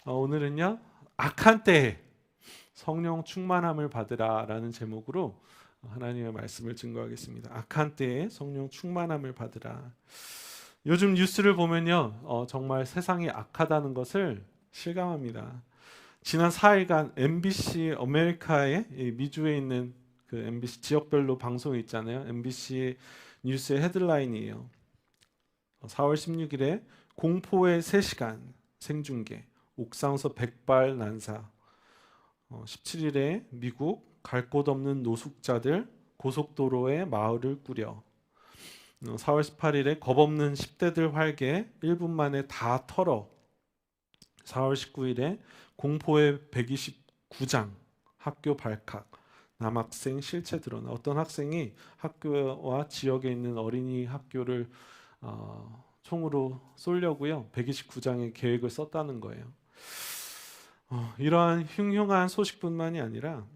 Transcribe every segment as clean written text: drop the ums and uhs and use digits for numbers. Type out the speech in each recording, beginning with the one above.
오늘은요, 악한 때에 성령 충만함을 받으라라는 제목으로 하나님의 말씀을 증거하겠습니다. 악한 때에 성령 충만함을 받으라. 요즘 뉴스를 보면요, 정말 세상이 악하다는 것을 실감합니다. 지난 4일간 MBC 아메리카의 미주에 있는 그 MBC 지역별로 방송이 있잖아요. MBC 뉴스의 헤드라인이에요. 4월 16일에 공포의 3시간 생중계, 옥상서 백발 난사. 17일에 미국 갈 곳 없는 노숙자들 고속도로에 마을을 꾸려. 4월 18일에 겁없는 10대들 활개 1분 만에 다 털어. 4월 19일에 공포의 129장 학교 발칵, 남학생 실체 드러나. 어떤 학생이 학교와 지역에 있는 어린이 학교를 총으로 쏘려고요 129장의 계획을 썼다는 거예요. 이러한 흉흉한 소식뿐만이 아니라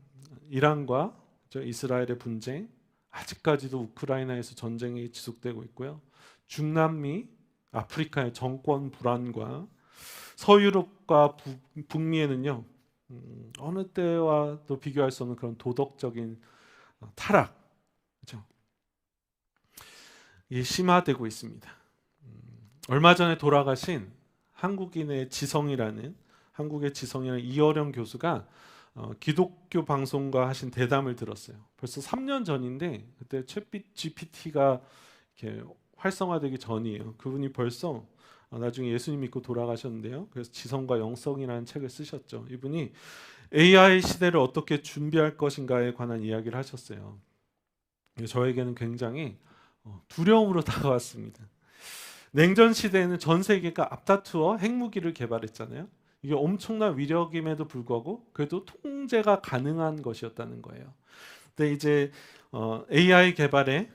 이란과 이스라엘의 분쟁, 아직까지도 우크라이나에서 전쟁이 지속되고 있고요. 중남미, 아프리카의 정권 불안과 서유럽과 북미에는요, 어느 때와도 비교할 수 없는 그런 도덕적인 타락, 그렇죠? 이 심화되고 있습니다. 얼마 전에 돌아가신 한국의 지성이라는 이어령 교수가 기독교 방송과 하신 대담을 들었어요. 벌써 3년 전인데 그때 챗 GPT가 이렇게 활성화되기 전이에요. 그분이 벌써 나중에 예수님 믿고 돌아가셨는데요. 그래서 지성과 영성이라는 책을 쓰셨죠. 이분이 AI 시대를 어떻게 준비할 것인가에 관한 이야기를 하셨어요. 저에게는 굉장히 두려움으로 다가왔습니다. 냉전 시대에는 전 세계가 앞다투어 핵무기를 개발했잖아요. 이게 엄청난 위력임에도 불구하고 그래도 통제가 가능한 것이었다는 거예요. 근데 이제 AI 개발에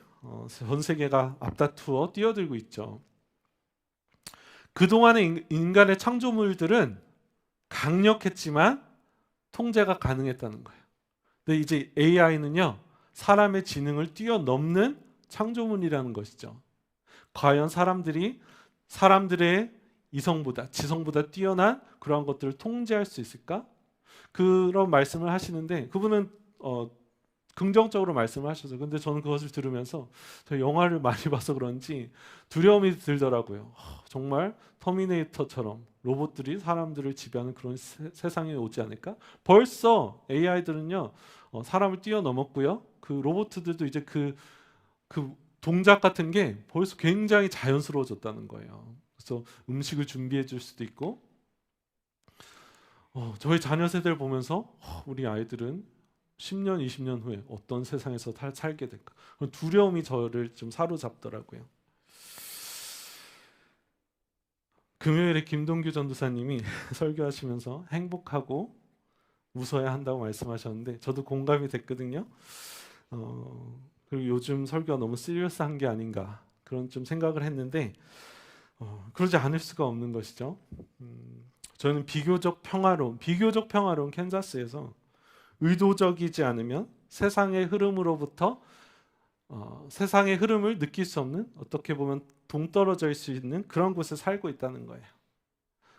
전 세계가 앞다투어 뛰어들고 있죠. 그동안의 인간의 창조물들은 강력했지만 통제가 가능했다는 거예요. 근데 이제 AI는요, 사람의 지능을 뛰어넘는 창조물이라는 것이죠. 과연 사람들의 이성보다 지성보다 뛰어난 그러한 것들을 통제할 수 있을까? 그런 말씀을 하시는데 그분은 긍정적으로 말씀을 하셔서, 근데 저는 그것을 들으면서 저 영화를 많이 봐서 그런지 두려움이 들더라고요. 정말 터미네이터처럼 로봇들이 사람들을 지배하는 그런 세상이 오지 않을까? 벌써 AI들은요 사람을 뛰어넘었고요. 그 로봇들도 이제 그 동작 같은 게 벌써 굉장히 자연스러워졌다는 거예요. 그래서 음식을 준비해 줄 수도 있고, 저희 자녀 세대를 보면서 우리 아이들은 10년, 20년 후에 어떤 세상에서 살게 될까? 그런 두려움이 저를 좀 사로잡더라고요. 금요일에 김동규 전도사님이 설교하시면서 행복하고 웃어야 한다고 말씀하셨는데 저도 공감이 됐거든요. 그리고 요즘 설교가 너무 시리어스한 게 아닌가 그런 좀 생각을 했는데 그러지 않을 수가 없는 것이죠. 저는 비교적 평화로운 캔자스에서 의도적이지 않으면 세상의 흐름으로부터 세상의 흐름을 느낄 수 없는, 어떻게 보면 동떨어져 있을 수 있는 그런 곳에 살고 있다는 거예요.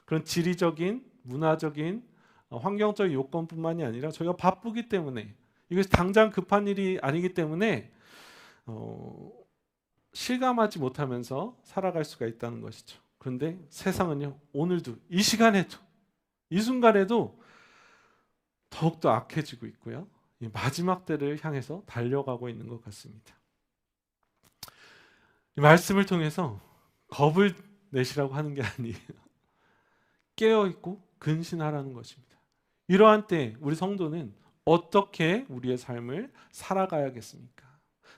그런 지리적인, 문화적인, 환경적 요건뿐만이 아니라 저희가 바쁘기 때문에, 이것이 당장 급한 일이 아니기 때문에 실감하지 못하면서 살아갈 수가 있다는 것이죠. 그런데 세상은요, 오늘도 이 시간에도 이 순간에도 더욱더 악해지고 있고요. 이 마지막 때를 향해서 달려가고 있는 것 같습니다. 이 말씀을 통해서 겁을 내시라고 하는 게 아니에요. 깨어있고 근신하라는 것입니다. 이러한 때 우리 성도는 어떻게 우리의 삶을 살아가야겠습니까?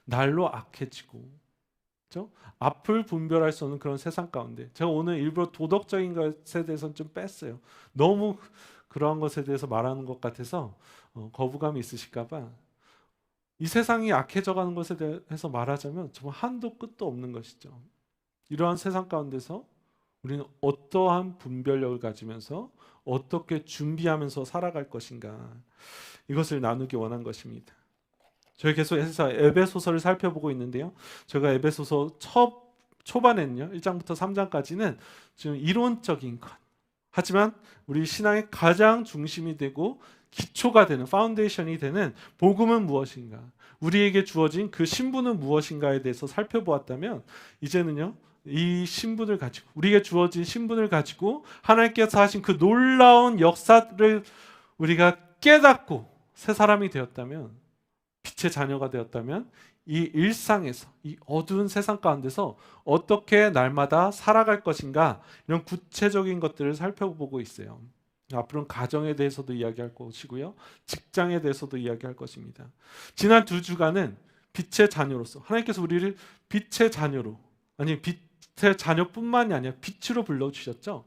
날로 악해지고, 그렇죠? 앞을 분별할 수 없는 그런 세상 가운데, 제가 오늘 일부러 도덕적인 것에 대해서는 좀 뺐어요. 너무 그러한 것에 대해서 말하는 것 같아서 거부감이 있으실까봐. 이 세상이 악해져가는 것에 대해서 말하자면 정말 한도 끝도 없는 것이죠. 이러한 세상 가운데서 우리는 어떠한 분별력을 가지면서 어떻게 준비하면서 살아갈 것인가, 이것을 나누기 원한 것입니다. 저희 계속해서 에베소서를 살펴보고 있는데요. 제가 에베소서 초반에는요, 1장부터 3장까지는 지금 이론적인 것, 하지만 우리 신앙의 가장 중심이 되고 기초가 되는 파운데이션이 되는 복음은 무엇인가? 우리에게 주어진 그 신분은 무엇인가에 대해서 살펴보았다면 이제는요. 이 신분을 가지고 우리에게 주어진 신분을 가지고 하나님께서 하신 그 놀라운 역사를 우리가 깨닫고 새 사람이 되었다면 빛의 자녀가 되었다면 이 일상에서 이 어두운 세상 가운데서 어떻게 날마다 살아갈 것인가 이런 구체적인 것들을 살펴보고 있어요. 앞으로는 가정에 대해서도 이야기할 것이고요. 직장에 대해서도 이야기할 것입니다. 지난 2주간은 빛의 자녀로서 하나님께서 우리를 빛의 자녀로 아니 빛의 자녀뿐만이 아니라 빛으로 불러주셨죠.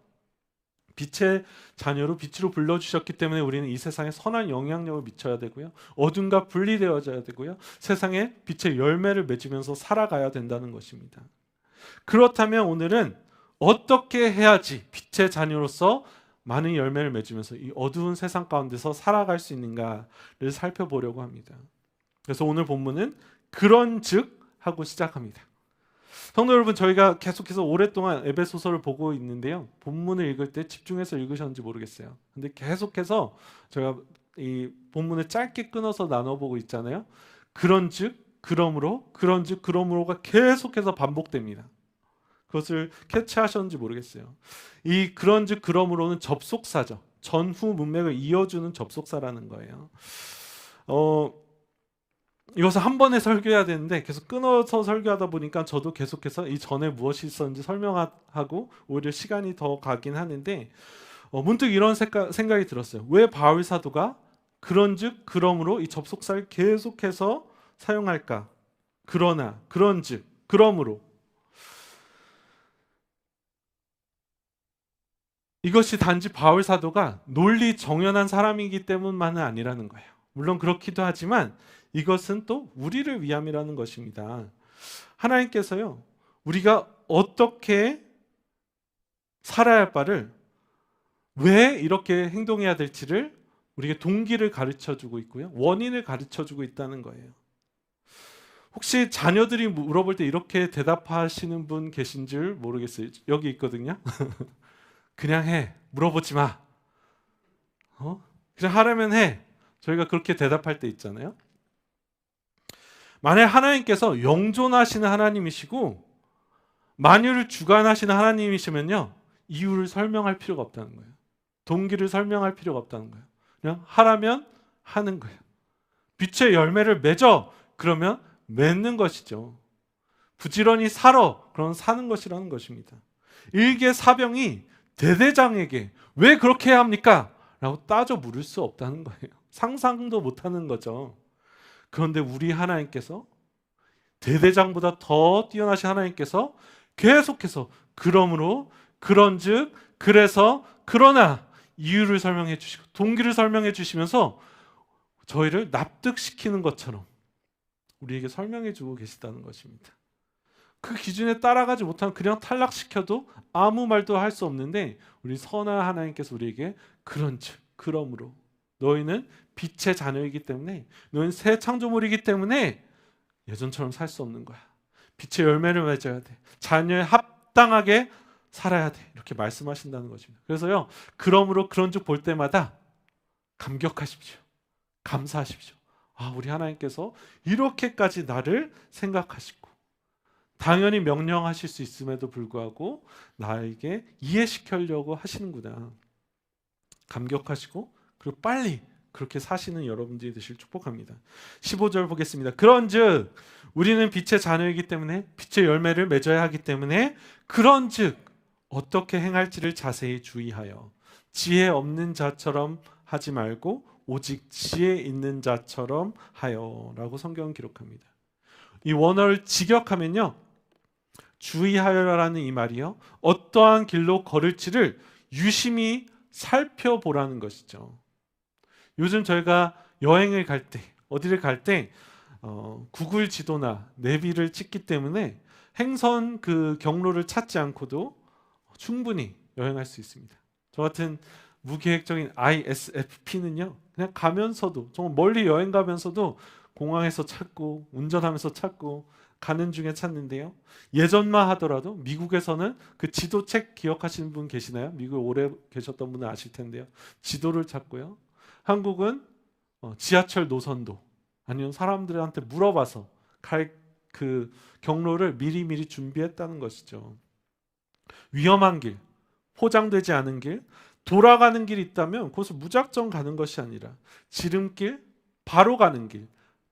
빛의 자녀로 빛으로 불러주셨기 때문에 우리는 이 세상에 선한 영향력을 미쳐야 되고요. 어둠과 분리되어져야 되고요. 세상에 빛의 열매를 맺으면서 살아가야 된다는 것입니다. 그렇다면 오늘은 어떻게 해야지 빛의 자녀로서 많은 열매를 맺으면서 이 어두운 세상 가운데서 살아갈 수 있는가를 살펴보려고 합니다. 그래서 오늘 본문은 그런즉 하고 시작합니다. 성도 여러분, 저희가 계속해서 오랫동안 에베소서를 보고 있는데요. 본문을 읽을 때 집중해서 읽으셨는지 모르겠어요. 근데 계속해서 저희가 이 본문을 짧게 끊어서 나눠보고 있잖아요. 그런즉, 그러므로, 그런즉, 그러므로가 계속해서 반복됩니다. 그것을 캐치하셨는지 모르겠어요. 이 그런즉, 그러므로는 접속사죠. 전후 문맥을 이어주는 접속사라는 거예요. 이것을 한 번에 설교해야 되는데 계속 끊어서 설교하다 보니까 저도 계속해서 이 전에 무엇이 있었는지 설명하고 오히려 시간이 더 가긴 하는데 문득 이런 생각이 들었어요. 왜 바울 사도가 그런즉 그러므로 이 접속사를 계속해서 사용할까? 그러나, 그런즉, 그러므로 이것이 단지 바울 사도가 논리 정연한 사람이기 때문만은 아니라는 거예요. 물론 그렇기도 하지만 이것은 또 우리를 위함이라는 것입니다. 하나님께서요, 우리가 어떻게 살아야 할 바를 왜 이렇게 행동해야 될지를 우리에게 동기를 가르쳐주고 있고요. 원인을 가르쳐주고 있다는 거예요. 혹시 자녀들이 물어볼 때 이렇게 대답하시는 분 계신 줄 모르겠어요. 여기 있거든요. 그냥 해. 물어보지 마. 그냥 하라면 해. 저희가 그렇게 대답할 때 있잖아요. 만약 하나님께서 영존하시는 하나님이시고 만유를 주관하시는 하나님이시면요, 이유를 설명할 필요가 없다는 거예요. 동기를 설명할 필요가 없다는 거예요. 그냥 하라면 하는 거예요. 빛의 열매를 맺어. 그러면 맺는 것이죠. 부지런히 살아. 그럼 사는 것이라는 것입니다. 일개 사병이 대대장에게 왜 그렇게 해야 합니까? 라고 따져 물을 수 없다는 거예요. 상상도 못하는 거죠. 그런데 우리 하나님께서 대대장보다 더 뛰어나신 하나님께서 계속해서 그러므로, 그런즉, 그래서, 그러나 이유를 설명해 주시고 동기를 설명해 주시면서 저희를 납득시키는 것처럼 우리에게 설명해 주고 계시다는 것입니다. 그 기준에 따라가지 못하면 그냥 탈락시켜도 아무 말도 할 수 없는데 우리 선한 하나님께서 우리에게 그런즉, 그러므로 너희는 빛의 자녀이기 때문에 너희는 새 창조물이기 때문에 예전처럼 살 수 없는 거야. 빛의 열매를 맺어야 돼. 자녀에 합당하게 살아야 돼. 이렇게 말씀하신다는 것입니다. 그래서요, 그러므로 그런즉 볼 때마다 감격하십시오. 감사하십시오. 우리 하나님께서 이렇게까지 나를 생각하시고 당연히 명령하실 수 있음에도 불구하고 나에게 이해시키려고 하시는구나. 감격하시고 그리고 빨리 그렇게 사시는 여러분들이 되시길 축복합니다. 15절 보겠습니다. 그런즉 우리는 빛의 자녀이기 때문에 빛의 열매를 맺어야 하기 때문에 그런즉 어떻게 행할지를 자세히 주의하여 지혜 없는 자처럼 하지 말고 오직 지혜 있는 자처럼 하여라고 성경은 기록합니다. 이 원어를 직역하면요, 주의하여라는 이 말이요, 어떠한 길로 걸을지를 유심히 살펴보라는 것이죠. 요즘 저희가 여행을 갈 때, 어디를 갈 때 구글 지도나 내비를 찍기 때문에 행선 그 경로를 찾지 않고도 충분히 여행할 수 있습니다. 저 같은 무계획적인 ISFP는요, 그냥 가면서도 정말 멀리 여행 가면서도 공항에서 찾고 운전하면서 찾고 가는 중에 찾는데요. 예전만 하더라도 미국에서는 그 지도책 기억하시는 분 계시나요? 미국에 오래 계셨던 분은 아실 텐데요. 지도를 찾고요. 한국은 지하철 노선도 아니면 사람들한테 물어봐서 갈 그 경로를 미리미리 준비했다는 것이죠. 위험한 길, 포장되지 않은 길, 돌아가는 길이 있다면 그것을 무작정 가는 것이 아니라 지름길, 바로 가는 길,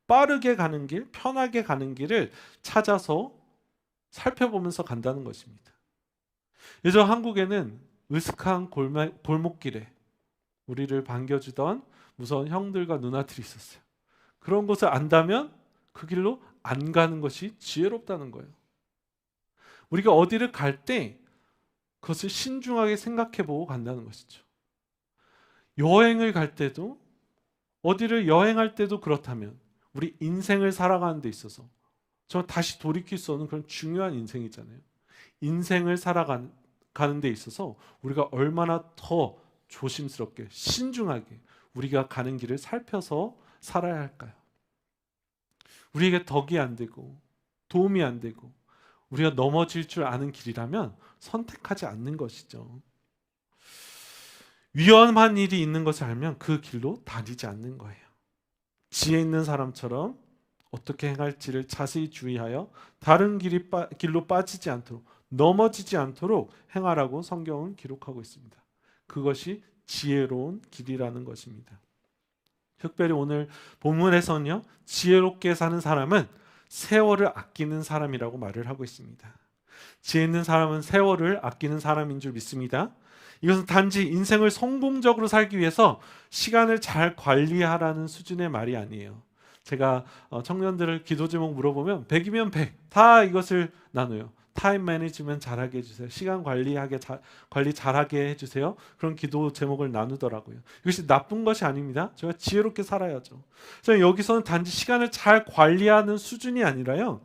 빠르게 가는 길, 편하게 가는 길을 찾아서 살펴보면서 간다는 것입니다. 예전 한국에는 으슥한 골목길에 우리를 반겨주던 무서운 형들과 누나들이 있었어요. 그런 곳을 안다면 그 길로 안 가는 것이 지혜롭다는 거예요. 우리가 어디를 갈 때 그것을 신중하게 생각해보고 간다는 것이죠. 여행을 갈 때도 어디를 여행할 때도 그렇다면 우리 인생을 살아가는 데 있어서 저 다시 돌이킬 수 없는 그런 중요한 인생이잖아요. 인생을 살아가는 데 있어서 우리가 얼마나 더 조심스럽게 신중하게 우리가 가는 길을 살펴서 살아야 할까요? 우리에게 덕이 안 되고 도움이 안 되고 우리가 넘어질 줄 아는 길이라면 선택하지 않는 것이죠. 위험한 일이 있는 것을 알면 그 길로 다니지 않는 거예요. 지혜 있는 사람처럼 어떻게 행할지를 자세히 주의하여 다른 길로 빠지지 않도록 넘어지지 않도록 행하라고 성경은 기록하고 있습니다. 그것이 지혜로운 길이라는 것입니다. 특별히 오늘 본문에서는요, 지혜롭게 사는 사람은 세월을 아끼는 사람이라고 말을 하고 있습니다. 지혜 있는 사람은 세월을 아끼는 사람인 줄 믿습니다. 이것은 단지 인생을 성공적으로 살기 위해서 시간을 잘 관리하라는 수준의 말이 아니에요. 제가 청년들을 기도 제목 물어보면 100이면 100 다 이것을 나눠요. 타임 매니지먼트 잘하게 해주세요. 시간 관리 잘하게 해주세요. 그런 기도 제목을 나누더라고요. 이것이 나쁜 것이 아닙니다. 저희가 지혜롭게 살아야죠. 여기서는 단지 시간을 잘 관리하는 수준이 아니라요.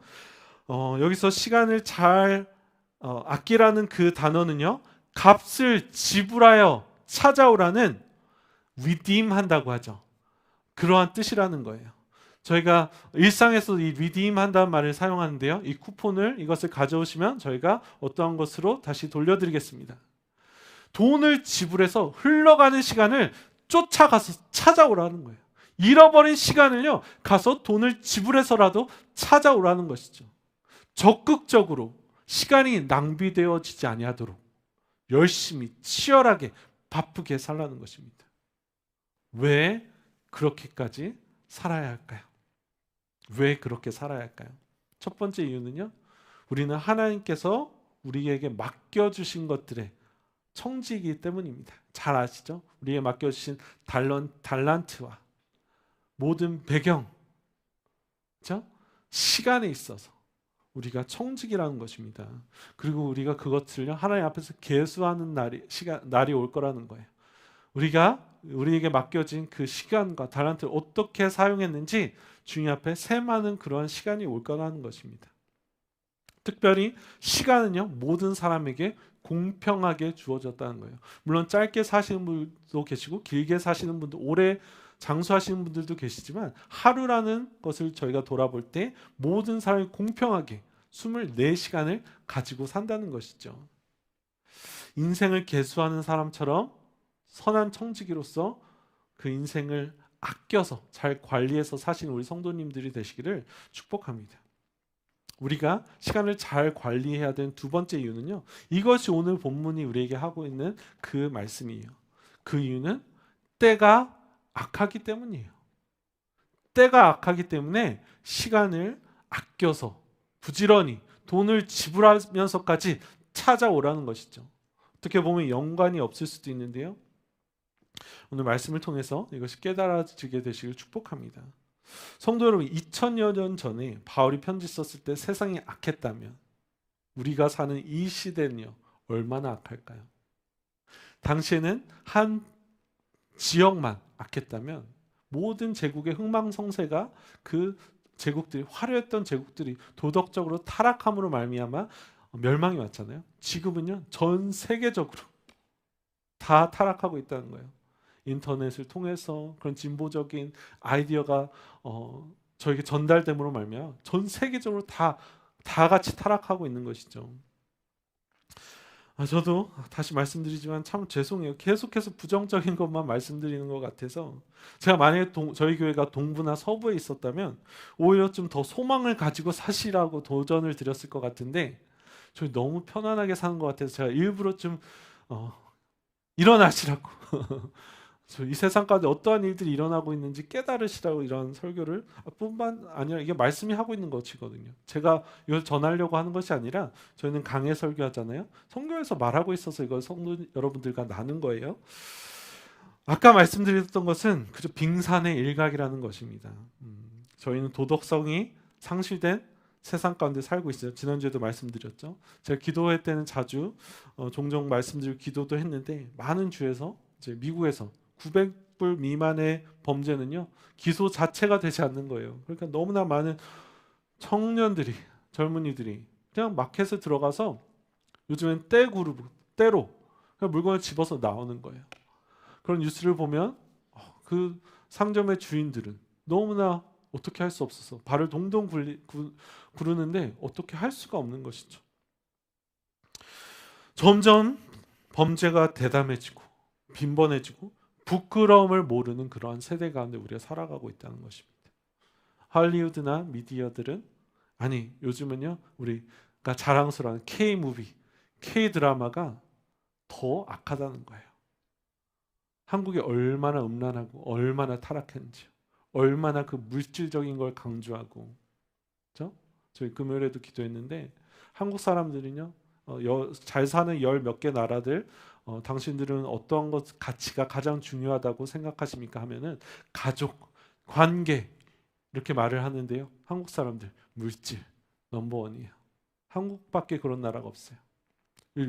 여기서 시간을 잘 아끼라는 그 단어는요. 값을 지불하여 찾아오라는 redeem 한다고 하죠. 그러한 뜻이라는 거예요. 저희가 일상에서 이 redeem 한다는 말을 사용하는데요. 이 쿠폰을 이것을 가져오시면 저희가 어떠한 것으로 다시 돌려드리겠습니다. 돈을 지불해서 흘러가는 시간을 쫓아가서 찾아오라는 거예요. 잃어버린 시간을요. 가서 돈을 지불해서라도 찾아오라는 것이죠. 적극적으로 시간이 낭비되어지지 아니하도록 열심히 치열하게 바쁘게 살라는 것입니다. 왜 그렇게까지 살아야 할까요? 왜 그렇게 살아야 할까요? 첫 번째 이유는요. 우리는 하나님께서 우리에게 맡겨주신 것들의 청지이기 때문입니다. 잘 아시죠? 우리에게 맡겨주신 달란트와 모든 배경, 그렇죠? 시간에 있어서 우리가 청직이라는 것입니다. 그리고 우리가 그것을 하나님 앞에서 계수하는 날이 올 거라는 거예요. 우리가 우리에게 맡겨진 그 시간과 달란트를 어떻게 사용했는지 주님 앞에 셈하는 그러한 시간이 올 거라는 것입니다. 특별히 시간은요, 모든 사람에게 공평하게 주어졌다는 거예요. 물론 짧게 사시는 분도 계시고 길게 사시는 분도 오래 장수하시는 분들도 계시지만 하루라는 것을 저희가 돌아볼 때 모든 사람이 공평하게 24시간을 가지고 산다는 것이죠. 인생을 계수하는 사람처럼 선한 청지기로서 그 인생을 아껴서 잘 관리해서 사시는 우리 성도님들이 되시기를 축복합니다. 우리가 시간을 잘 관리해야 되는 두 번째 이유는요. 이것이 오늘 본문이 우리에게 하고 있는 그 말씀이에요. 그 이유는 때가 악하기 때문이에요. 때가 악하기 때문에 시간을 아껴서 부지런히 돈을 지불하면서까지 찾아오라는 것이죠. 어떻게 보면 연관이 없을 수도 있는데요. 오늘 말씀을 통해서 이것이 깨달아지게 되시길 축복합니다. 성도 여러분, 2000여 년 전에 바울이 편지 썼을 때 세상이 악했다면 우리가 사는 이 시대는요 얼마나 악할까요? 당시에는 한 지역만 악했다면 모든 제국의 흥망성쇠가 그 제국들이 화려했던 제국들이 도덕적으로 타락함으로 말미암아 멸망이 왔잖아요. 지금은요 전 세계적으로 다 타락하고 있다는 거예요. 인터넷을 통해서 그런 진보적인 아이디어가 저에게 전달됨으로 말미암아 전 세계적으로 다 같이 타락하고 있는 것이죠. 저도 다시 말씀드리지만 참 죄송해요. 계속해서 부정적인 것만 말씀드리는 것 같아서 제가 만약에 저희 교회가 동부나 서부에 있었다면 오히려 좀 더 소망을 가지고 사시라고 도전을 드렸을 것 같은데 저희 너무 편안하게 사는 것 같아서 제가 일부러 좀 일어나시라고 이 세상 가운데 어떠한 일들이 일어나고 있는지 깨달으시라고 이런 설교를 뿐만 아니라 이게 말씀이 하고 있는 것이거든요. 제가 이걸 전하려고 하는 것이 아니라 저희는 강해 설교하잖아요. 성경에서 말하고 있어서 이걸 성도 여러분들과 나눈 거예요. 아까 말씀드렸던 것은 그저 빙산의 일각이라는 것입니다. 저희는 도덕성이 상실된 세상 가운데 살고 있어요. 지난주에도 말씀드렸죠. 제가 기도회 때는 자주 종종 말씀드리고 기도도 했는데 많은 주에서 이제 미국에서 900불 미만의 범죄는요 기소 자체가 되지 않는 거예요. 그러니까 너무나 많은 청년들이 젊은이들이 그냥 마켓에 들어가서 요즘엔 때로 그냥 물건을 집어서 나오는 거예요. 그런 뉴스를 보면 그 상점의 주인들은 너무나 어떻게 할 수 없어서 발을 동동 구르는데 어떻게 할 수가 없는 것이죠. 점점 범죄가 대담해지고 빈번해지고 부끄러움을 모르는 그러한 세대 가운데 우리가 살아가고 있다는 것입니다. 할리우드나 미디어들은 요즘은요 우리가 자랑스러운 K-무비, K-드라마가 더 악하다는 거예요. 한국이 얼마나 음란하고 얼마나 타락했는지, 얼마나 그 물질적인 걸 강조하고, 그렇죠? 저희 금요일에도 기도했는데 한국 사람들은요 잘 사는 열 몇 개 나라들 당신들은 어떤 것 가치가 가장 중요하다고 생각하십니까 하면은 가족, 관계 이렇게 말을 하는데요. 한국 사람들 물질 넘버원이에요. 한국밖에 그런 나라가 없어요.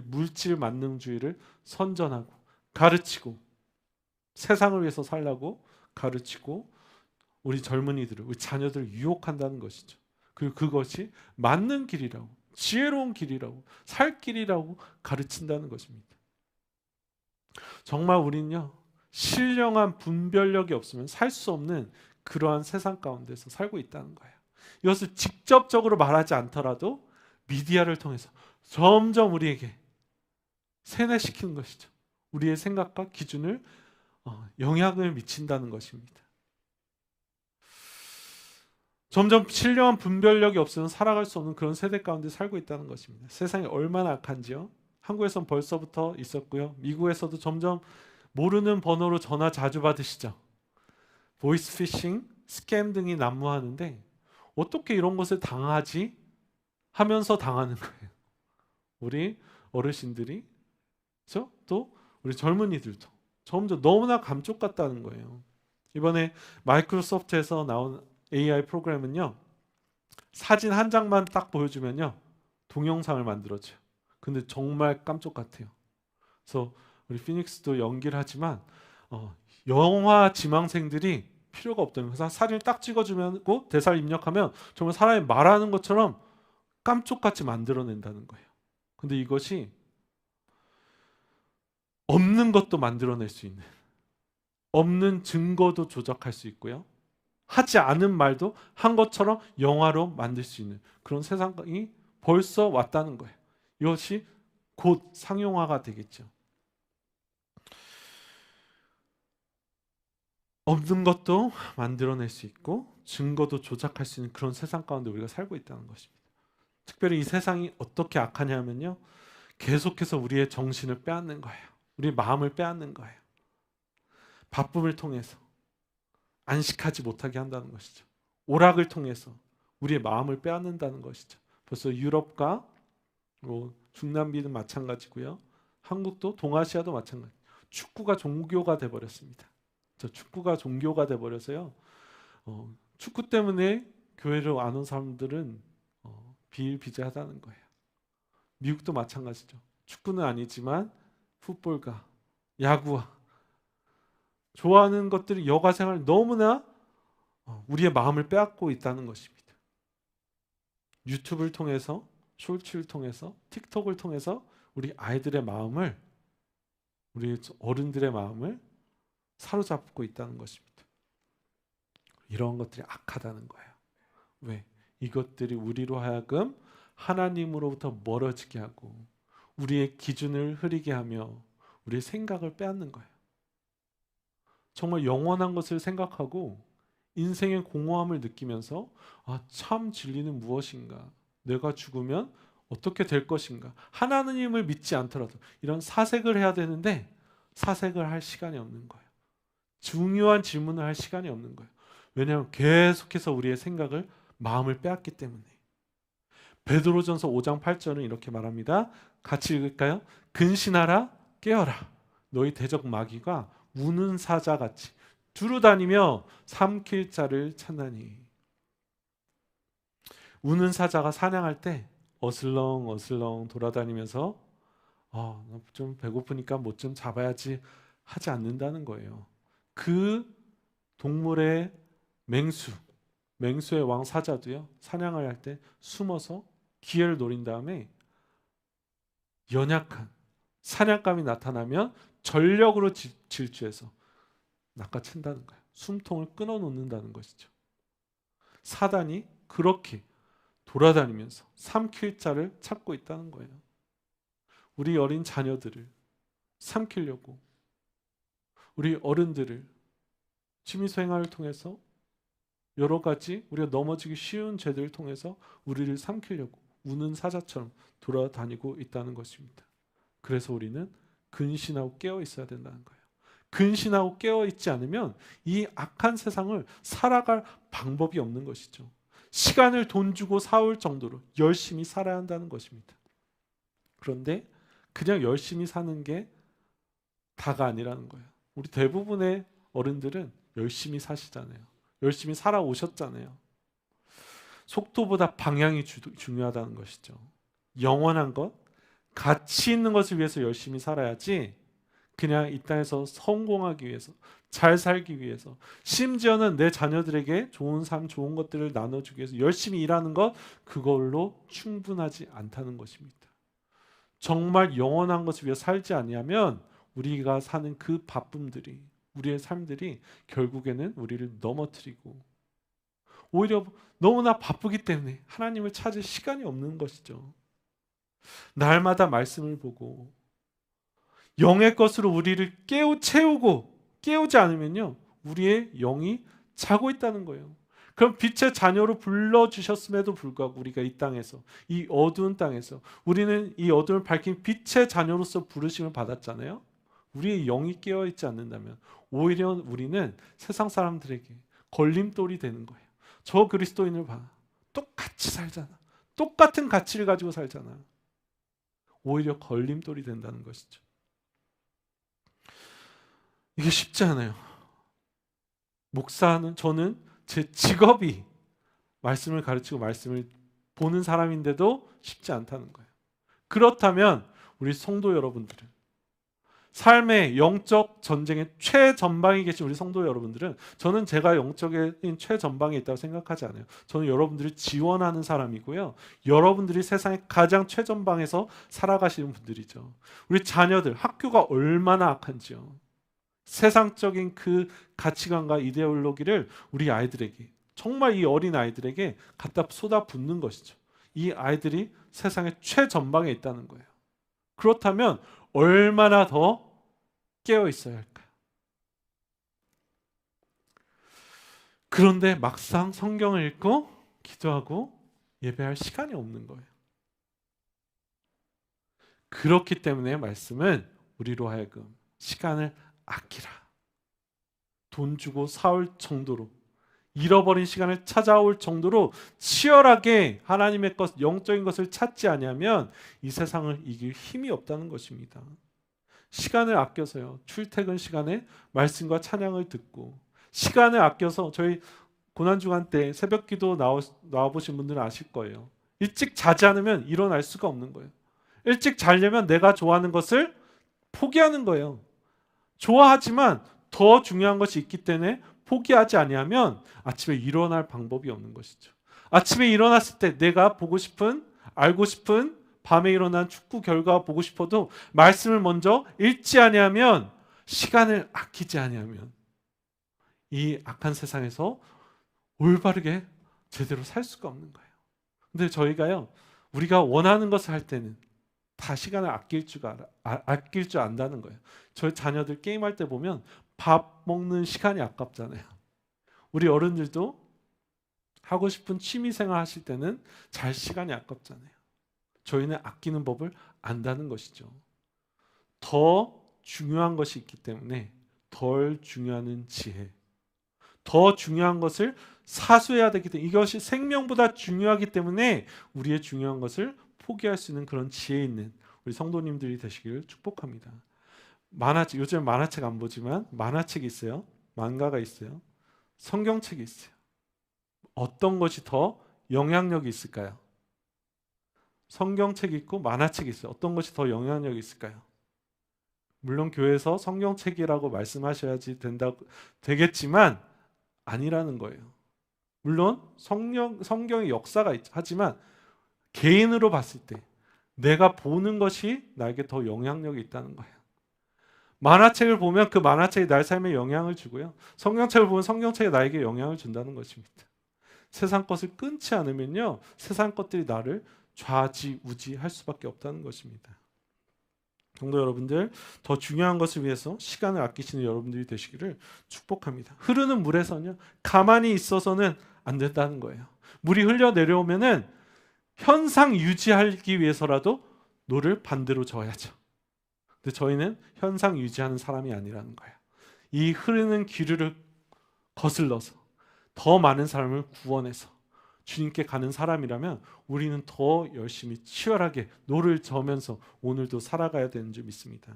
물질 만능주의를 선전하고 가르치고 세상을 위해서 살라고 가르치고 우리 젊은이들을 우리 자녀들을 유혹한다는 것이죠. 그리고 그것이 맞는 길이라고 지혜로운 길이라고 살 길이라고 가르친다는 것입니다. 정말 우리는요 신령한 분별력이 없으면 살 수 없는 그러한 세상 가운데서 살고 있다는 거예요. 이것을 직접적으로 말하지 않더라도 미디어를 통해서 점점 우리에게 세뇌시키는 것이죠. 우리의 생각과 기준을 영향을 미친다는 것입니다. 점점 신령한 분별력이 없으면 살아갈 수 없는 그런 세대 가운데 살고 있다는 것입니다. 세상이 얼마나 악한지요. 한국에선 벌써부터 있었고요. 미국에서도 점점 모르는 번호로 전화 자주 받으시죠. 보이스 피싱, 스캠 등이 난무하는데 어떻게 이런 것을 당하지 하면서 당하는 거예요. 우리 어르신들이 그렇죠? 또 우리 젊은이들도 점점 너무나 감쪽 같다는 거예요. 이번에 마이크로소프트에서 나온 AI 프로그램은요. 사진 한 장만 딱 보여주면요. 동영상을 만들어줘요. 근데 정말 깜짝 같아요. 그래서 우리 피닉스도 연기를 하지만 영화 지망생들이 필요가 없다는 거예요. 사진을 딱 찍어주면 대사를 입력하면 정말 사람이 말하는 것처럼 깜짝같이 만들어낸다는 거예요. 근데 이것이 없는 것도 만들어낼 수 있는 없는 증거도 조작할 수 있고요. 하지 않은 말도 한 것처럼 영화로 만들 수 있는 그런 세상이 벌써 왔다는 거예요. 이것이 곧 상용화가 되겠죠. 없는 것도 만들어낼 수 있고 증거도 조작할 수 있는 그런 세상 가운데 우리가 살고 있다는 것입니다. 특별히 이 세상이 어떻게 악하냐면요. 계속해서 우리의 정신을 빼앗는 거예요. 우리의 마음을 빼앗는 거예요. 바쁨을 통해서 안식하지 못하게 한다는 것이죠. 오락을 통해서 우리의 마음을 빼앗는다는 것이죠. 벌써 유럽과 중남미는 마찬가지고요. 한국도 동아시아도 마찬가지. 축구가 종교가 돼버렸습니다. 축구가 종교가 돼버려서요. 축구 때문에 교회를 안 온 사람들은 비일비재하다는 거예요. 미국도 마찬가지죠. 축구는 아니지만 풋볼과 야구와 좋아하는 것들이 여가생활 너무나 우리의 마음을 빼앗고 있다는 것입니다. 유튜브를 통해서 쇼츠를 통해서 틱톡을 통해서 우리 아이들의 마음을 우리 어른들의 마음을 사로잡고 있다는 것입니다. 이런 것들이 악하다는 거예요. 왜? 이것들이 우리로 하여금 하나님으로부터 멀어지게 하고 우리의 기준을 흐리게 하며 우리의 생각을 빼앗는 거예요. 정말 영원한 것을 생각하고 인생의 공허함을 느끼면서 참 진리는 무엇인가? 내가 죽으면 어떻게 될 것인가? 하나님을 믿지 않더라도 이런 사색을 해야 되는데 사색을 할 시간이 없는 거예요. 중요한 질문을 할 시간이 없는 거예요. 왜냐하면 계속해서 우리의 생각을 마음을 빼앗기 때문에. 베드로전서 5장 8절은 이렇게 말합니다. 같이 읽을까요? 근신하라 깨어라 너희 대적 마귀가 우는 사자같이 두루다니며 삼킬 자를 찾나니. 우는 사자가 사냥할 때 어슬렁어슬렁 돌아다니면서 좀 배고프니까 뭐 좀 잡아야지 하지 않는다는 거예요. 그 동물의 맹수의 왕 사자도요, 사냥을 할 때 숨어서 기회를 노린 다음에 연약한 사냥감이 나타나면 전력으로 질주해서 낚아챈다는 거예요. 숨통을 끊어놓는다는 것이죠. 사단이 그렇게 돌아다니면서 삼킬 자를 찾고 있다는 거예요. 우리 어린 자녀들을 삼키려고, 우리 어른들을 취미생활을 통해서 여러 가지 우리가 넘어지기 쉬운 죄들을 통해서 우리를 삼키려고 우는 사자처럼 돌아다니고 있다는 것입니다. 그래서 우리는 근신하고 깨어 있어야 된다는 거예요. 근신하고 깨어 있지 않으면 이 악한 세상을 살아갈 방법이 없는 것이죠. 시간을 돈 주고 사올 정도로 열심히 살아야 한다는 것입니다. 그런데 그냥 열심히 사는 게 다가 아니라는 거예요. 우리 대부분의 어른들은 열심히 사시잖아요. 열심히 살아오셨잖아요. 속도보다 방향이 중요하다는 것이죠. 영원한 것, 가치 있는 것을 위해서 열심히 살아야지 그냥 이 땅에서 성공하기 위해서, 잘 살기 위해서, 심지어는 내 자녀들에게 좋은 삶, 좋은 것들을 나눠주기 위해서 열심히 일하는 것, 그걸로 충분하지 않다는 것입니다. 정말 영원한 것을 위해 살지 아니하면 우리가 사는 그 바쁨들이, 우리의 삶들이 결국에는 우리를 넘어뜨리고 오히려 너무나 바쁘기 때문에 하나님을 찾을 시간이 없는 것이죠. 날마다 말씀을 보고 영의 것으로 우리를 깨우지 않으면요, 우리의 영이 자고 있다는 거예요. 그럼 빛의 자녀로 불러주셨음에도 불구하고 우리가 이 땅에서, 이 어두운 땅에서 우리는 이 어둠을 밝힌 빛의 자녀로서 부르심을 받았잖아요. 우리의 영이 깨어있지 않는다면 오히려 우리는 세상 사람들에게 걸림돌이 되는 거예요. 저 그리스도인을 봐, 똑같이 살잖아, 똑같은 가치를 가지고 살잖아. 오히려 걸림돌이 된다는 것이죠. 이게 쉽지 않아요. 목사는, 저는 제 직업이 말씀을 가르치고 말씀을 보는 사람인데도 쉽지 않다는 거예요. 그렇다면 우리 성도 여러분들은, 삶의 영적 전쟁의 최전방에 계신 우리 성도 여러분들은, 저는 제가 영적인 최전방에 있다고 생각하지 않아요. 저는 여러분들을 지원하는 사람이고요, 여러분들이 세상의 가장 최전방에서 살아가시는 분들이죠. 우리 자녀들, 학교가 얼마나 악한지요. 세상적인 그 가치관과 이데올로기를 우리 아이들에게, 정말 이 어린 아이들에게 갖다 쏟아붓는 것이죠. 이 아이들이 세상의 최전방에 있다는 거예요. 그렇다면 얼마나 더 깨어 있어야 할까요? 그런데 막상 성경을 읽고 기도하고 예배할 시간이 없는 거예요. 그렇기 때문에 말씀은 우리로 하여금 시간을 아끼라, 돈 주고 사올 정도로, 잃어버린 시간을 찾아올 정도로 치열하게 하나님의 것, 영적인 것을 찾지 아니하면 이 세상을 이길 힘이 없다는 것입니다. 시간을 아껴서요, 출퇴근 시간에 말씀과 찬양을 듣고, 시간을 아껴서, 저희 고난주간 때 새벽 기도 나와보신 분들은 아실 거예요. 일찍 자지 않으면 일어날 수가 없는 거예요. 일찍 자려면 내가 좋아하는 것을 포기하는 거예요. 좋아하지만 더 중요한 것이 있기 때문에 포기하지 아니하면 아침에 일어날 방법이 없는 것이죠. 아침에 일어났을 때 내가 보고 싶은, 알고 싶은, 밤에 일어난 축구 결과 보고 싶어도 말씀을 먼저 읽지 아니하면, 시간을 아끼지 아니하면 이 악한 세상에서 올바르게 제대로 살 수가 없는 거예요. 근데 저희가요, 우리가 원하는 것을 할 때는 다 시간을 아낄 줄 안다는 거예요. 저희 자녀들 게임할 때 보면 밥 먹는 시간이 아깝잖아요. 우리 어른들도 하고 싶은 취미 생활 하실 때는 잘 시간이 아깝잖아요. 저희는 아끼는 법을 안다는 것이죠. 더 중요한 것이 있기 때문에 덜 중요한 지혜, 더 중요한 것을 사수해야 되기 때문에, 이것이 생명보다 중요하기 때문에 우리의 중요한 것을 포기할 수 있는 그런 지혜 있는 우리 성도님들이 되시기를 축복합니다. 요즘 만화책 안 보지만 만화책이 있어요. 만가가 있어요. 성경책이 있어요. 어떤 것이 더 영향력이 있을까요? 성경책이 있고 만화책이 있어요. 어떤 것이 더 영향력이 있을까요? 물론 교회에서 성경책이라고 말씀하셔야지 되겠지만 아니라는 거예요. 물론 성경의 역사가 하지만 개인으로 봤을 때 내가 보는 것이 나에게 더 영향력이 있다는 거예요. 만화책을 보면 그 만화책이 날 삶에 영향을 주고요. 성경책을 보면 성경책이 나에게 영향을 준다는 것입니다. 세상 것을 끊지 않으면요, 세상 것들이 나를 좌지우지할 수밖에 없다는 것입니다. 성도 여러분들, 더 중요한 것을 위해서 시간을 아끼시는 여러분들이 되시기를 축복합니다. 흐르는 물에서는요, 가만히 있어서는 안 된다는 거예요. 물이 흘려 내려오면은 현상 유지하기 위해서라도 노를 반대로 저어야죠. 근데 저희는 현상 유지하는 사람이 아니라는 거예요. 이 흐르는 기류를 거슬러서 더 많은 사람을 구원해서 주님께 가는 사람이라면 우리는 더 열심히 치열하게 노를 저으면서 오늘도 살아가야 되는 줄 믿습니다.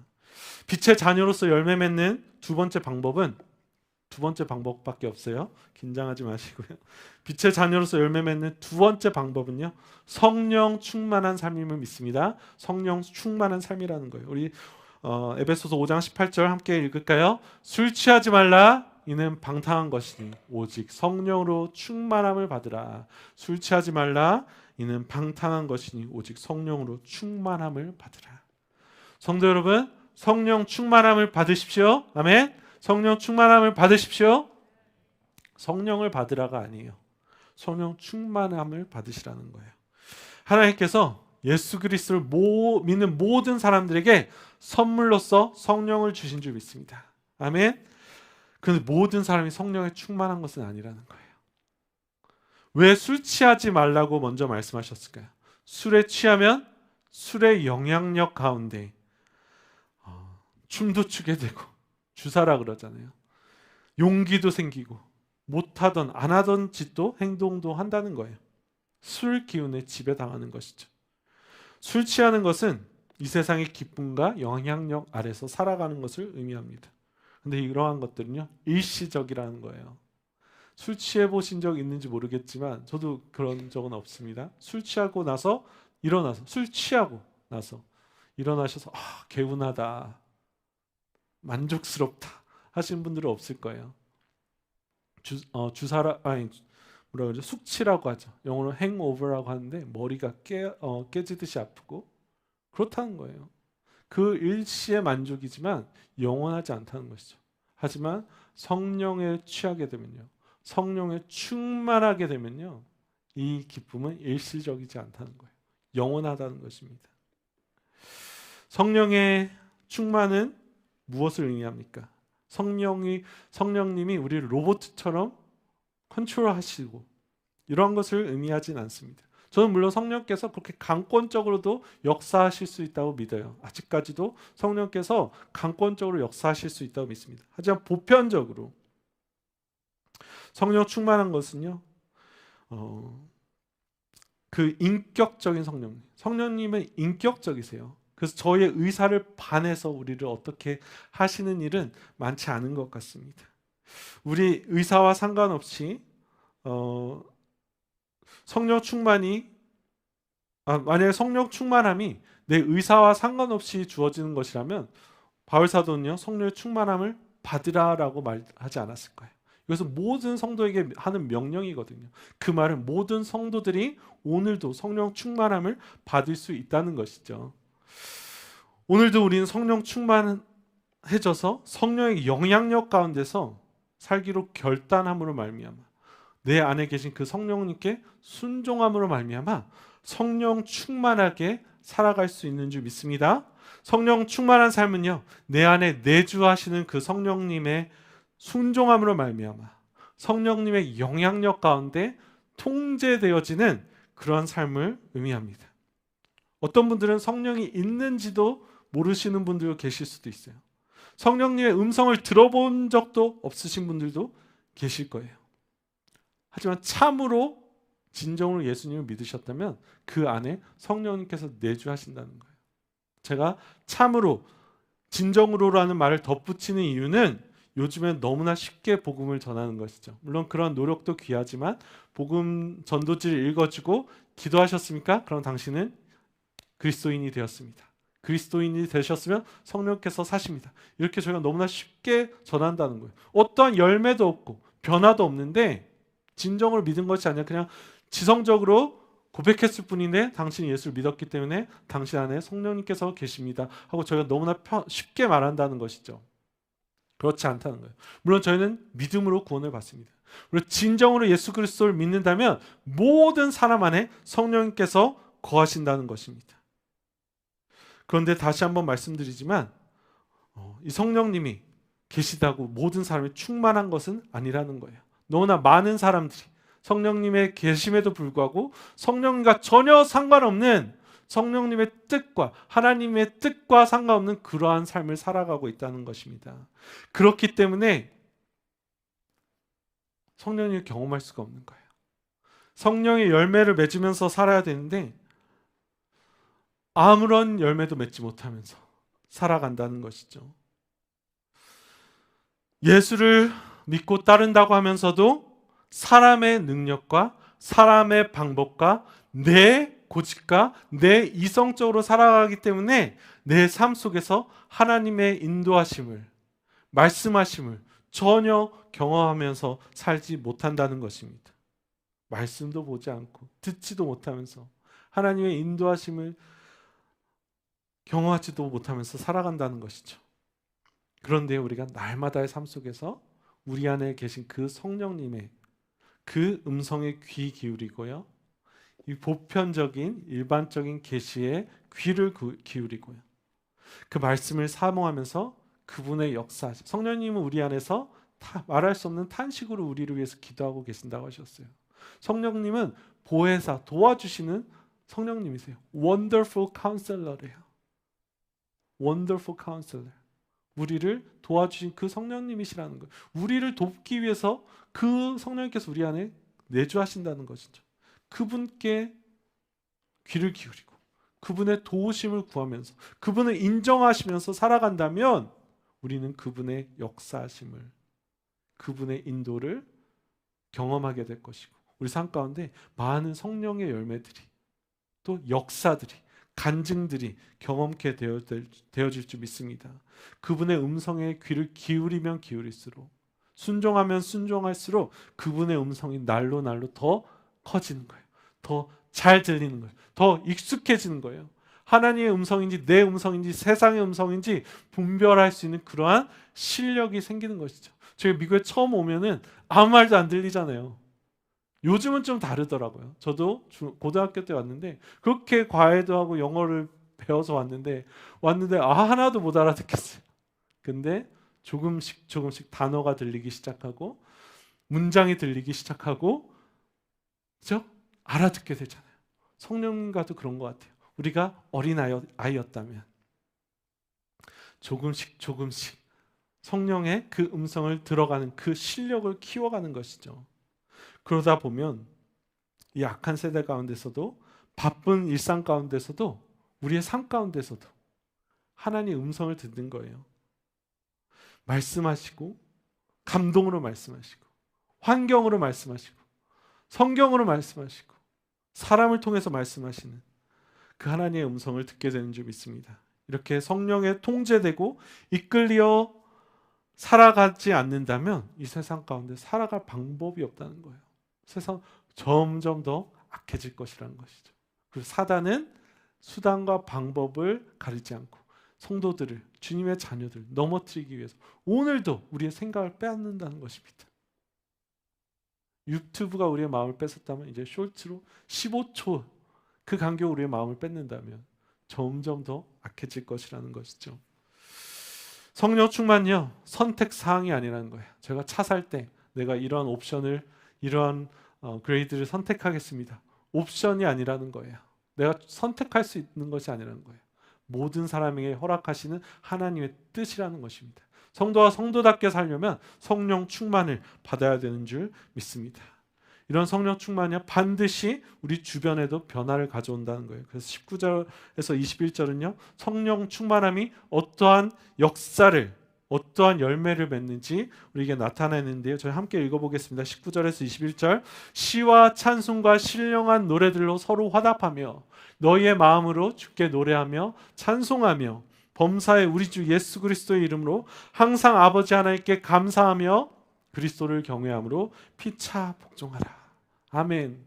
빛의 자녀로서 열매 맺는 두 번째 방법밖에 없어요. 긴장하지 마시고요. 빛의 자녀로서 열매 맺는 두 번째 방법은요, 성령 충만한 삶임을 믿습니다. 성령 충만한 삶이라는 거예요. 우리 에베소서 5장 18절 함께 읽을까요? 술 취하지 말라. 이는 방탕한 것이니 오직 성령으로 충만함을 받으라. 술 취하지 말라. 이는 방탕한 것이니 오직 성령으로 충만함을 받으라. 성도 여러분, 성령 충만함을 받으십시오. 아멘. 성령 충만함을 받으십시오. 성령을 받으라가 아니에요. 성령 충만함을 받으시라는 거예요. 하나님께서 예수 그리스도를 믿는 모든 사람들에게 선물로서 성령을 주신 줄 믿습니다. 아멘. 그런데 모든 사람이 성령에 충만한 것은 아니라는 거예요. 왜 술 취하지 말라고 먼저 말씀하셨을까요? 술에 취하면 술의 영향력 가운데 춤도 추게 되고, 주사라 그러잖아요. 용기도 생기고, 못하던 안 하던 짓도 행동도 한다는 거예요. 술 기운에 지배당하는 것이죠. 술 취하는 것은 이 세상의 기쁨과 영향력 아래서 살아가는 것을 의미합니다. 근데 이러한 것들은요, 일시적이라는 거예요. 술 취해 보신 적 있는지 모르겠지만 저도 그런 적은 없습니다. 술 취하고 나서 일어나셔서 개운하다, 만족스럽다 하시는 분들은 없을 거예요. 숙취라고 하죠. 영어로 행오버라고 하는데 머리가 깨지듯이 아프고 그렇다는 거예요. 그 일시의 만족이지만 영원하지 않다는 것이죠. 하지만 성령에 취하게 되면요, 성령에 충만하게 되면요, 이 기쁨은 일시적이지 않다는 거예요. 영원하다는 것입니다. 성령의 충만은 무엇을 의미합니까? 성령님이 우리를 로봇처럼 컨트롤하시고 이러한 것을 의미하진 않습니다. 저는 물론 성령께서 그렇게 강권적으로도 역사하실 수 있다고 믿어요. 아직까지도 성령께서 강권적으로 역사하실 수 있다고 믿습니다. 하지만 보편적으로 성령 충만한 것은요, 그 인격적인 성령님은 인격적이세요. 그래서 저의 의사를 반해서 우리를 어떻게 하시는 일은 많지 않은 것 같습니다. 우리 의사와 상관없이 성령 충만이 만약에 성령 충만함이 내 의사와 상관없이 주어지는 것이라면 바울 사도는요, 성령의 충만함을 받으라라고 말하지 않았을 거예요. 이것은 모든 성도에게 하는 명령이거든요. 그 말은 모든 성도들이 오늘도 성령 충만함을 받을 수 있다는 것이죠. 오늘도 우리는 성령 충만해져서 성령의 영향력 가운데서 살기로 결단함으로 말미암아 내 안에 계신 그 성령님께 순종함으로 말미암아 성령 충만하게 살아갈 수 있는 줄 믿습니다. 성령 충만한 삶은요, 내 안에 내주하시는 그 성령님의 순종함으로 말미암아 성령님의 영향력 가운데 통제되어지는 그러한 삶을 의미합니다. 어떤 분들은 성령이 있는지도 모르시는 분들도 계실 수도 있어요. 성령님의 음성을 들어본 적도 없으신 분들도 계실 거예요. 하지만 참으로 진정으로 예수님을 믿으셨다면 그 안에 성령님께서 내주하신다는 거예요. 제가 참으로 진정으로라는 말을 덧붙이는 이유는 요즘엔 너무나 쉽게 복음을 전하는 것이죠. 물론 그런 노력도 귀하지만 복음 전도지를 읽어주고 기도하셨습니까? 그럼 당신은 그리스도인이 되었습니다. 그리스도인이 되셨으면 성령께서 사십니다. 이렇게 저희가 너무나 쉽게 전한다는 거예요. 어떠한 열매도 없고 변화도 없는데 진정으로 믿은 것이 아니라 그냥 지성적으로 고백했을 뿐인데 당신이 예수를 믿었기 때문에 당신 안에 성령님께서 계십니다 하고 저희가 너무나 쉽게 말한다는 것이죠. 그렇지 않다는 거예요. 물론 저희는 믿음으로 구원을 받습니다. 그리고 진정으로 예수 그리스도를 믿는다면 모든 사람 안에 성령님께서 거하신다는 것입니다. 그런데 다시 한번 말씀드리지만 이 성령님이 계시다고 모든 사람이 충만한 것은 아니라는 거예요. 너무나 많은 사람들이 성령님의 계심에도 불구하고 성령님과 전혀 상관없는 성령님의 뜻과 하나님의 뜻과 상관없는 그러한 삶을 살아가고 있다는 것입니다. 그렇기 때문에 성령님을 경험할 수가 없는 거예요. 성령의 열매를 맺으면서 살아야 되는데 아무런 열매도 맺지 못하면서 살아간다는 것이죠. 예수를 믿고 따른다고 하면서도 사람의 능력과 사람의 방법과 내 고집과 내 이성적으로 살아가기 때문에 내 삶 속에서 하나님의 인도하심을, 말씀하심을 전혀 경험하면서 살지 못한다는 것입니다. 말씀도 보지 않고 듣지도 못하면서 하나님의 인도하심을 경험하지도 못하면서 살아간다는 것이죠. 그런데 우리가 날마다의 삶 속에서 우리 안에 계신 그 성령님의 그 음성에 귀 기울이고요, 이 보편적인 일반적인 계시에 귀를 기울이고요, 그 말씀을 사모하면서 그분의 역사, 성령님은 우리 안에서 말할 수 없는 탄식으로 우리를 위해서 기도하고 계신다고 하셨어요. 성령님은 보혜사, 도와주시는 성령님이세요. Wonderful Counselor이에요. Wonderful Counselor. 우리를 도와주신 그 성령님이시라는 거예요. 우리를 돕기 위해서 그 성령님께서 우리 안에 내주하신다는 것이죠. 그분께 귀를 기울이고 그분의 도우심을 구하면서 그분을 인정하시면서 살아간다면 우리는 그분의 역사하심을, 그분의 인도를 경험하게 될 것이고 우리 삶 가운데 많은 성령의 열매들이, 또 역사들이, 간증들이 경험케 되어질 줄 믿습니다. 그분의 음성에 귀를 기울이면 기울일수록, 순종하면 순종할수록 그분의 음성이 날로 더 커지는 거예요. 더 잘 들리는 거예요. 더 익숙해지는 거예요. 하나님의 음성인지 내 음성인지 세상의 음성인지 분별할 수 있는 그러한 실력이 생기는 것이죠. 저희 미국에 처음 오면은 아무 말도 안 들리잖아요. 요즘은 좀 다르더라고요. 저도 고등학교 때 왔는데 그렇게 과외도 하고 영어를 배워서 왔는데 하나도 못 알아듣겠어요. 근데 조금씩 단어가 들리기 시작하고 문장이 들리기 시작하고 그렇죠? 알아듣게 되잖아요. 성령님과도 그런 것 같아요. 우리가 어린 아이였다면 조금씩 성령의 그 음성을 들어가는 그 실력을 키워가는 것이죠. 그러다 보면 이 악한 세대 가운데서도, 바쁜 일상 가운데서도, 우리의 삶 가운데서도 하나님의 음성을 듣는 거예요. 말씀하시고, 감동으로 말씀하시고, 환경으로 말씀하시고, 성경으로 말씀하시고, 사람을 통해서 말씀하시는 그 하나님의 음성을 듣게 되는 줄 믿습니다. 이렇게 성령에 통제되고 이끌려 살아가지 않는다면 이 세상 가운데 살아갈 방법이 없다는 거예요. 세상 점점 더 악해질 것이라는 것이죠. 그리고 사단은 수단과 방법을 가리지 않고 성도들을, 주님의 자녀들 넘어뜨리기 위해서 오늘도 우리의 생각을 빼앗는다는 것입니다. 유튜브가 우리의 마음을 뺏었다면 이제 쇼츠로 15초 그 간격 우리의 마음을 뺏는다면 점점 더 악해질 것이라는 것이죠. 성령 충만요, 선택 사항이 아니라는 거예요. 제가 차 살 때 내가 이러한 옵션을, 이러한 그레이드를 선택하겠습니다. 옵션이 아니라는 거예요. 내가 선택할 수 있는 것이 아니라는 거예요. 모든 사람에게 허락하시는 하나님의 뜻이라는 것입니다. 성도와 성도답게 살려면 성령 충만을 받아야 되는 줄 믿습니다. 이런 성령 충만이 반드시 우리 주변에도 변화를 가져온다는 거예요. 그래서 19절에서 21절은요, 성령 충만함이 어떠한 역사를, 어떠한 열매를 맺는지 우리에게 나타내는데요. 저희 함께 읽어보겠습니다. 19절에서 21절. 시와 찬송과 신령한 노래들로 서로 화답하며 너희의 마음으로 주께 노래하며 찬송하며 범사의 우리 주 예수 그리스도의 이름으로 항상 아버지 하나님께 감사하며 그리스도를 경외함으로 피차 복종하라. 아멘.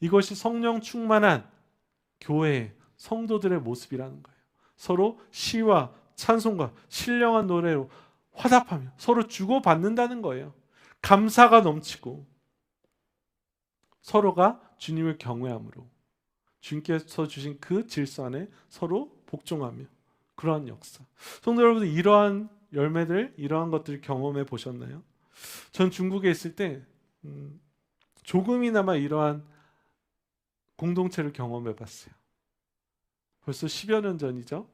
이것이 성령 충만한 교회 성도들의 모습이라는 거예요. 서로 시와 찬송과 신령한 노래로 화답하며 서로 주고받는다는 거예요. 감사가 넘치고 서로가 주님을 경외함으로 주님께서 주신 그 질서 안에 서로 복종하며, 그러한 역사. 성도 여러분들, 이러한 열매들, 이러한 것들을 경험해 보셨나요? 전 중국에 있을 때 조금이나마 이러한 공동체를 경험해 봤어요. 벌써 10여 년 전이죠.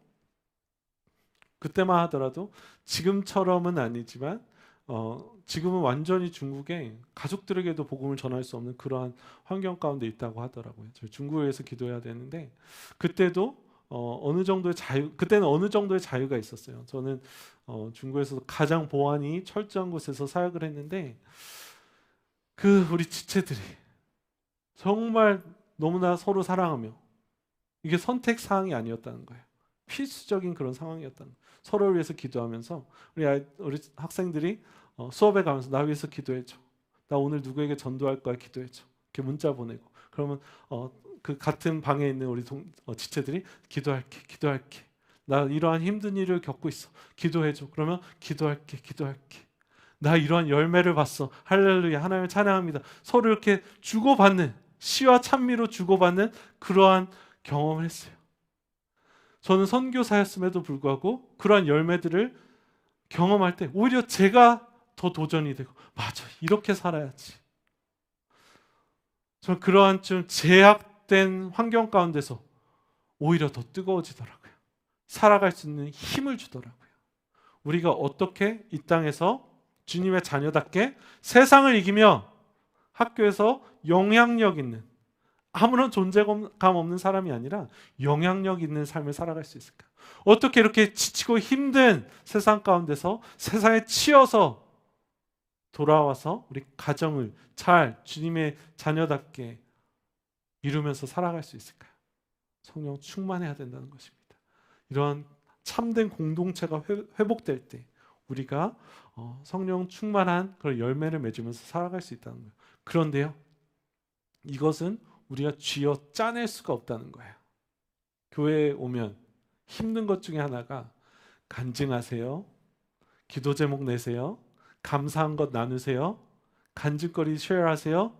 그때만 하더라도 지금처럼은 아니지만 지금은 완전히 중국에 가족들에게도 복음을 전할 수 없는 그러한 환경 가운데 있다고 하더라고요. 저희 중국에서 기도해야 되는데 그때도 어느 정도의 그때는 어느 정도의 자유가 있었어요. 저는 중국에서 가장 보안이 철저한 곳에서 사역을 했는데 우리 지체들이 정말 너무나 서로 사랑하며, 이게 선택 사항이 아니었다는 거예요. 필수적인 그런 상황이었다는 거예요. 서로를 위해서 기도하면서 우리 학생들이 수업에 가면서 나 위해서 기도해줘, 나 오늘 누구에게 전도할 거야 기도해줘, 이렇게 문자 보내고, 그러면 그 같은 방에 있는 우리 지체들이 기도할게, 나 이러한 힘든 일을 겪고 있어, 기도해줘. 그러면 기도할게. 나 이러한 열매를 봤어, 할렐루야, 하나님을 찬양합니다. 서로 이렇게 주고받는, 시와 찬미로 주고받는 그러한 경험을 했어요. 저는 선교사였음에도 불구하고 그러한 열매들을 경험할 때 오히려 제가 더 도전이 되고, 맞아, 이렇게 살아야지. 저는 그러한 좀 제약된 환경 가운데서 오히려 더 뜨거워지더라고요. 살아갈 수 있는 힘을 주더라고요. 우리가 어떻게 이 땅에서 주님의 자녀답게 세상을 이기며 학교에서 영향력 있는, 아무런 존재감 없는 사람이 아니라 영향력 있는 삶을 살아갈 수 있을까? 어떻게 이렇게 지치고 힘든 세상 가운데서 세상에 치여서 돌아와서 우리 가정을 잘 주님의 자녀답게 이루면서 살아갈 수 있을까요? 성령 충만해야 된다는 것입니다. 이러한 참된 공동체가 회복될 때 우리가 성령 충만한 그런 열매를 맺으면서 살아갈 수 있다는 거예요. 그런데요, 이것은 우리가 쥐어 짜낼 수가 없다는 거예요. 교회에 오면 힘든 것 중에 하나가 간증하세요, 기도 제목 내세요, 감사한 것 나누세요, 간증거리 쉐어하세요.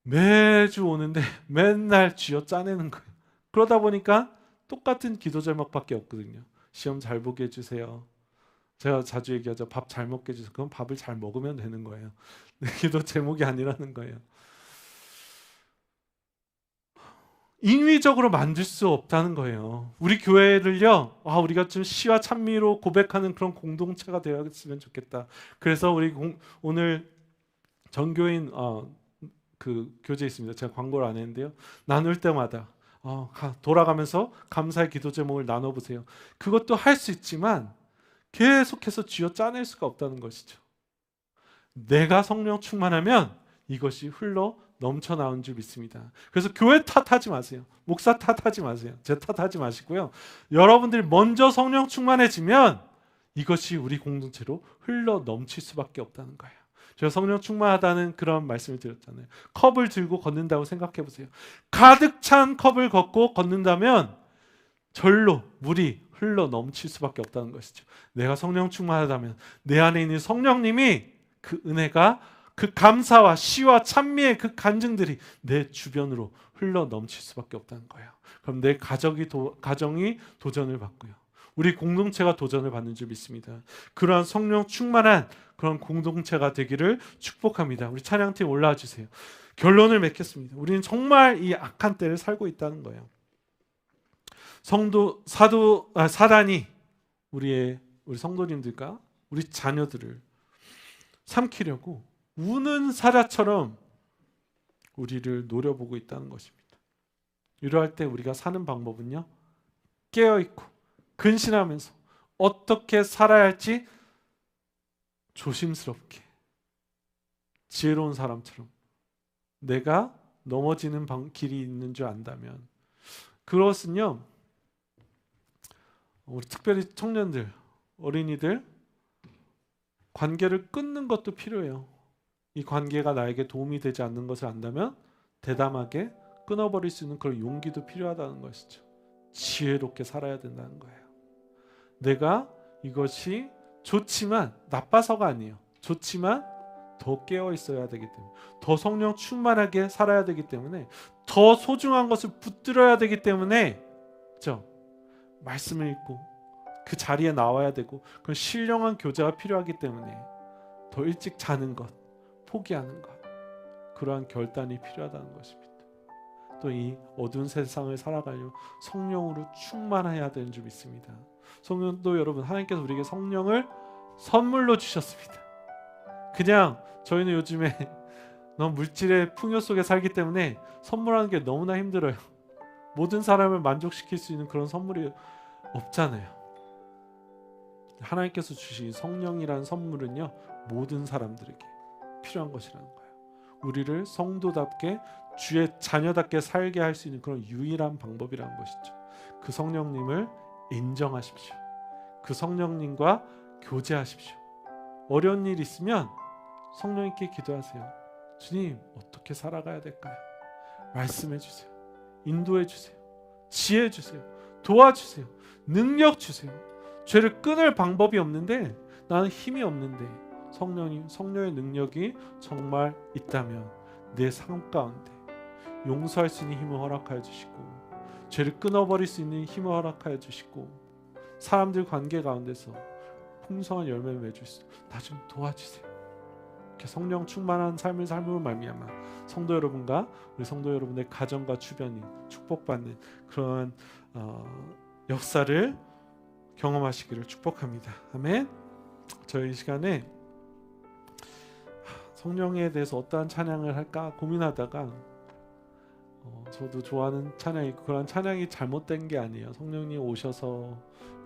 매주 오는데 맨날 쥐어 짜내는 거예요. 그러다 보니까 똑같은 기도 제목밖에 없거든요. 시험 잘 보게 해주세요. 제가 자주 얘기하죠. 밥 잘 먹게 해주세요. 그럼 밥을 잘 먹으면 되는 거예요. 기도 제목이 아니라는 거예요. 인위적으로 만들 수 없다는 거예요. 우리 교회를요, 우리가 좀 시와 찬미로 고백하는 그런 공동체가 되었으면 좋겠다. 그래서 우리 오늘 전교인 그 교재 있습니다. 제가 광고를 안 했는데요. 나눌 때마다 돌아가면서 감사의 기도 제목을 나눠보세요. 그것도 할 수 있지만 계속해서 쥐어 짜낼 수가 없다는 것이죠. 내가 성령 충만하면 이것이 흘러 넘쳐나온 줄 믿습니다. 그래서 교회 탓하지 마세요. 목사 탓하지 마세요. 제 탓하지 마시고요. 여러분들이 먼저 성령 충만해지면 이것이 우리 공동체로 흘러 넘칠 수밖에 없다는 거예요. 제가 성령 충만하다는 그런 말씀을 드렸잖아요. 컵을 들고 걷는다고 생각해 보세요. 가득 찬 컵을 걷고 걷는다면 절로 물이 흘러 넘칠 수밖에 없다는 것이죠. 내가 성령 충만하다면 내 안에 있는 성령님이 그 은혜가 그 감사와 시와 찬미의 그 간증들이 내 주변으로 흘러 넘칠 수밖에 없다는 거예요. 그럼 내 가정이 도전을 받고요. 우리 공동체가 도전을 받는 줄 믿습니다. 그러한 성령 충만한 그런 공동체가 되기를 축복합니다. 우리 찬양팀 올라와 주세요. 결론을 맺겠습니다. 우리는 정말 이 악한 때를 살고 있다는 거예요. 사단이 우리 성도님들과 우리 자녀들을 삼키려고 우는 사자처럼 우리를 노려보고 있다는 것입니다. 이러할 때 우리가 사는 방법은요, 깨어있고 근신하면서 어떻게 살아야 할지 조심스럽게 지혜로운 사람처럼 내가 넘어지는 길이 있는 줄 안다면, 그것은요, 우리 특별히 청년들, 어린이들 관계를 끊는 것도 필요해요. 이 관계가 나에게 도움이 되지 않는 것을 안다면 대담하게 끊어버릴 수 있는 그런 용기도 필요하다는 것이죠. 지혜롭게 살아야 된다는 거예요. 내가 이것이 좋지만, 나빠서가 아니에요. 좋지만 더 깨어 있어야 되기 때문에, 더 성령 충만하게 살아야 되기 때문에, 더 소중한 것을 붙들어야 되기 때문에, 그렇죠? 말씀을 읽고 그 자리에 나와야 되고, 그런 신령한 교제가 필요하기 때문에 더 일찍 자는 것, 포기하는 것, 그러한 결단이 필요하다는 것입니다. 또 이 어두운 세상을 살아가려 성령으로 충만해야 되는 줄 믿습니다. 성령도 여러분, 하나님께서 우리에게 성령을 선물로 주셨습니다. 그냥 저희는 요즘에 너무 물질의 풍요 속에 살기 때문에 선물하는 게 너무나 힘들어요. 모든 사람을 만족시킬 수 있는 그런 선물이 없잖아요. 하나님께서 주신 성령이라는 선물은요, 모든 사람들에게 필요한 것이라는 거예요. 우리를 성도답게, 주의 자녀답게 살게 할 수 있는 그런 유일한 방법이라는 것이죠. 그 성령님을 인정하십시오. 그 성령님과 교제하십시오. 어려운 일 있으면 성령님께 기도하세요. 주님, 어떻게 살아가야 될까요? 말씀해 주세요. 인도해 주세요. 지혜 주세요. 도와주세요. 능력 주세요. 죄를 끊을 방법이 없는데, 나는 힘이 없는데 성령의 능력이 정말 있다면 내 삶 가운데 용서할 수 있는 힘을 허락하여 주시고, 죄를 끊어버릴 수 있는 힘을 허락하여 주시고, 사람들 관계 가운데서 풍성한 열매를 맺을 수, 나 좀 도와주세요. 이렇게 성령 충만한 삶을 삶으로 말미암아 성도 여러분과 우리 성도 여러분의 가정과 주변이 축복받는 그런 역사를 경험하시기를 축복합니다. 아멘. 저희 이 시간에 성령에 대해서 어떠한 찬양을 할까 고민하다가 저도 좋아하는 찬양이, 그런 찬양이 잘못된 게 아니에요. 성령님 오셔서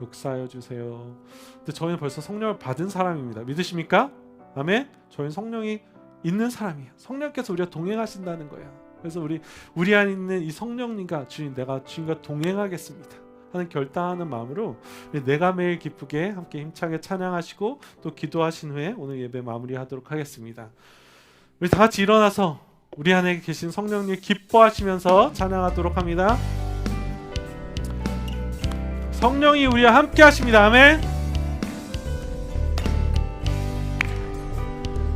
역사하여 주세요. 근데 저희는 벌써 성령을 받은 사람입니다. 믿으십니까? 아멘. 저희는 성령이 있는 사람이에요. 성령께서 우리와 동행하신다는 거예요. 그래서 우리 안에 있는 이 성령님과, 주님, 내가 주님과 동행하겠습니다 하는 결단하는 마음으로 내가 매일 기쁘게 함께 힘차게 찬양하시고 또 기도하신 후에 오늘 예배 마무리하도록 하겠습니다. 우리 다 같이 일어나서 우리 안에 계신 성령님 기뻐하시면서 찬양하도록 합니다. 성령이 우리와 함께 하십니다. 아멘.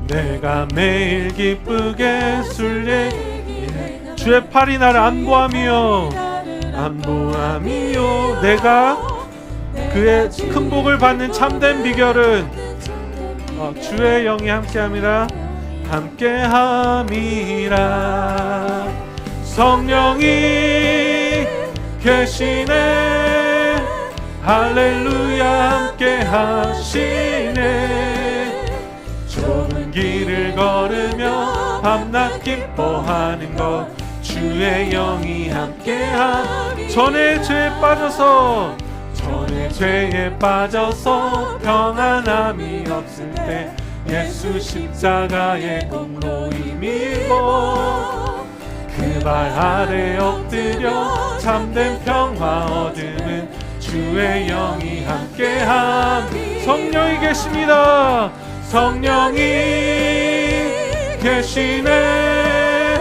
내가 매일 기쁘게 순례 주의 팔이 나를 안보하며 내가 그의 큰 복을 받는 참된 비결은 주의 영이 함께함이라. 성령이 계시네. 할렐루야. 함께 하시네. 좁은 길을 걸으며 밤낮 기뻐하는 것, 주의 영이 함께함. 전의 죄에 빠져서 평안함이 없을 때 예수 십자가의 공로 힘입어 그 발 아래 엎드려 참된 평화 얻음은 주의 영이 함께함. 성령이 계십니다. 성령이 계시네.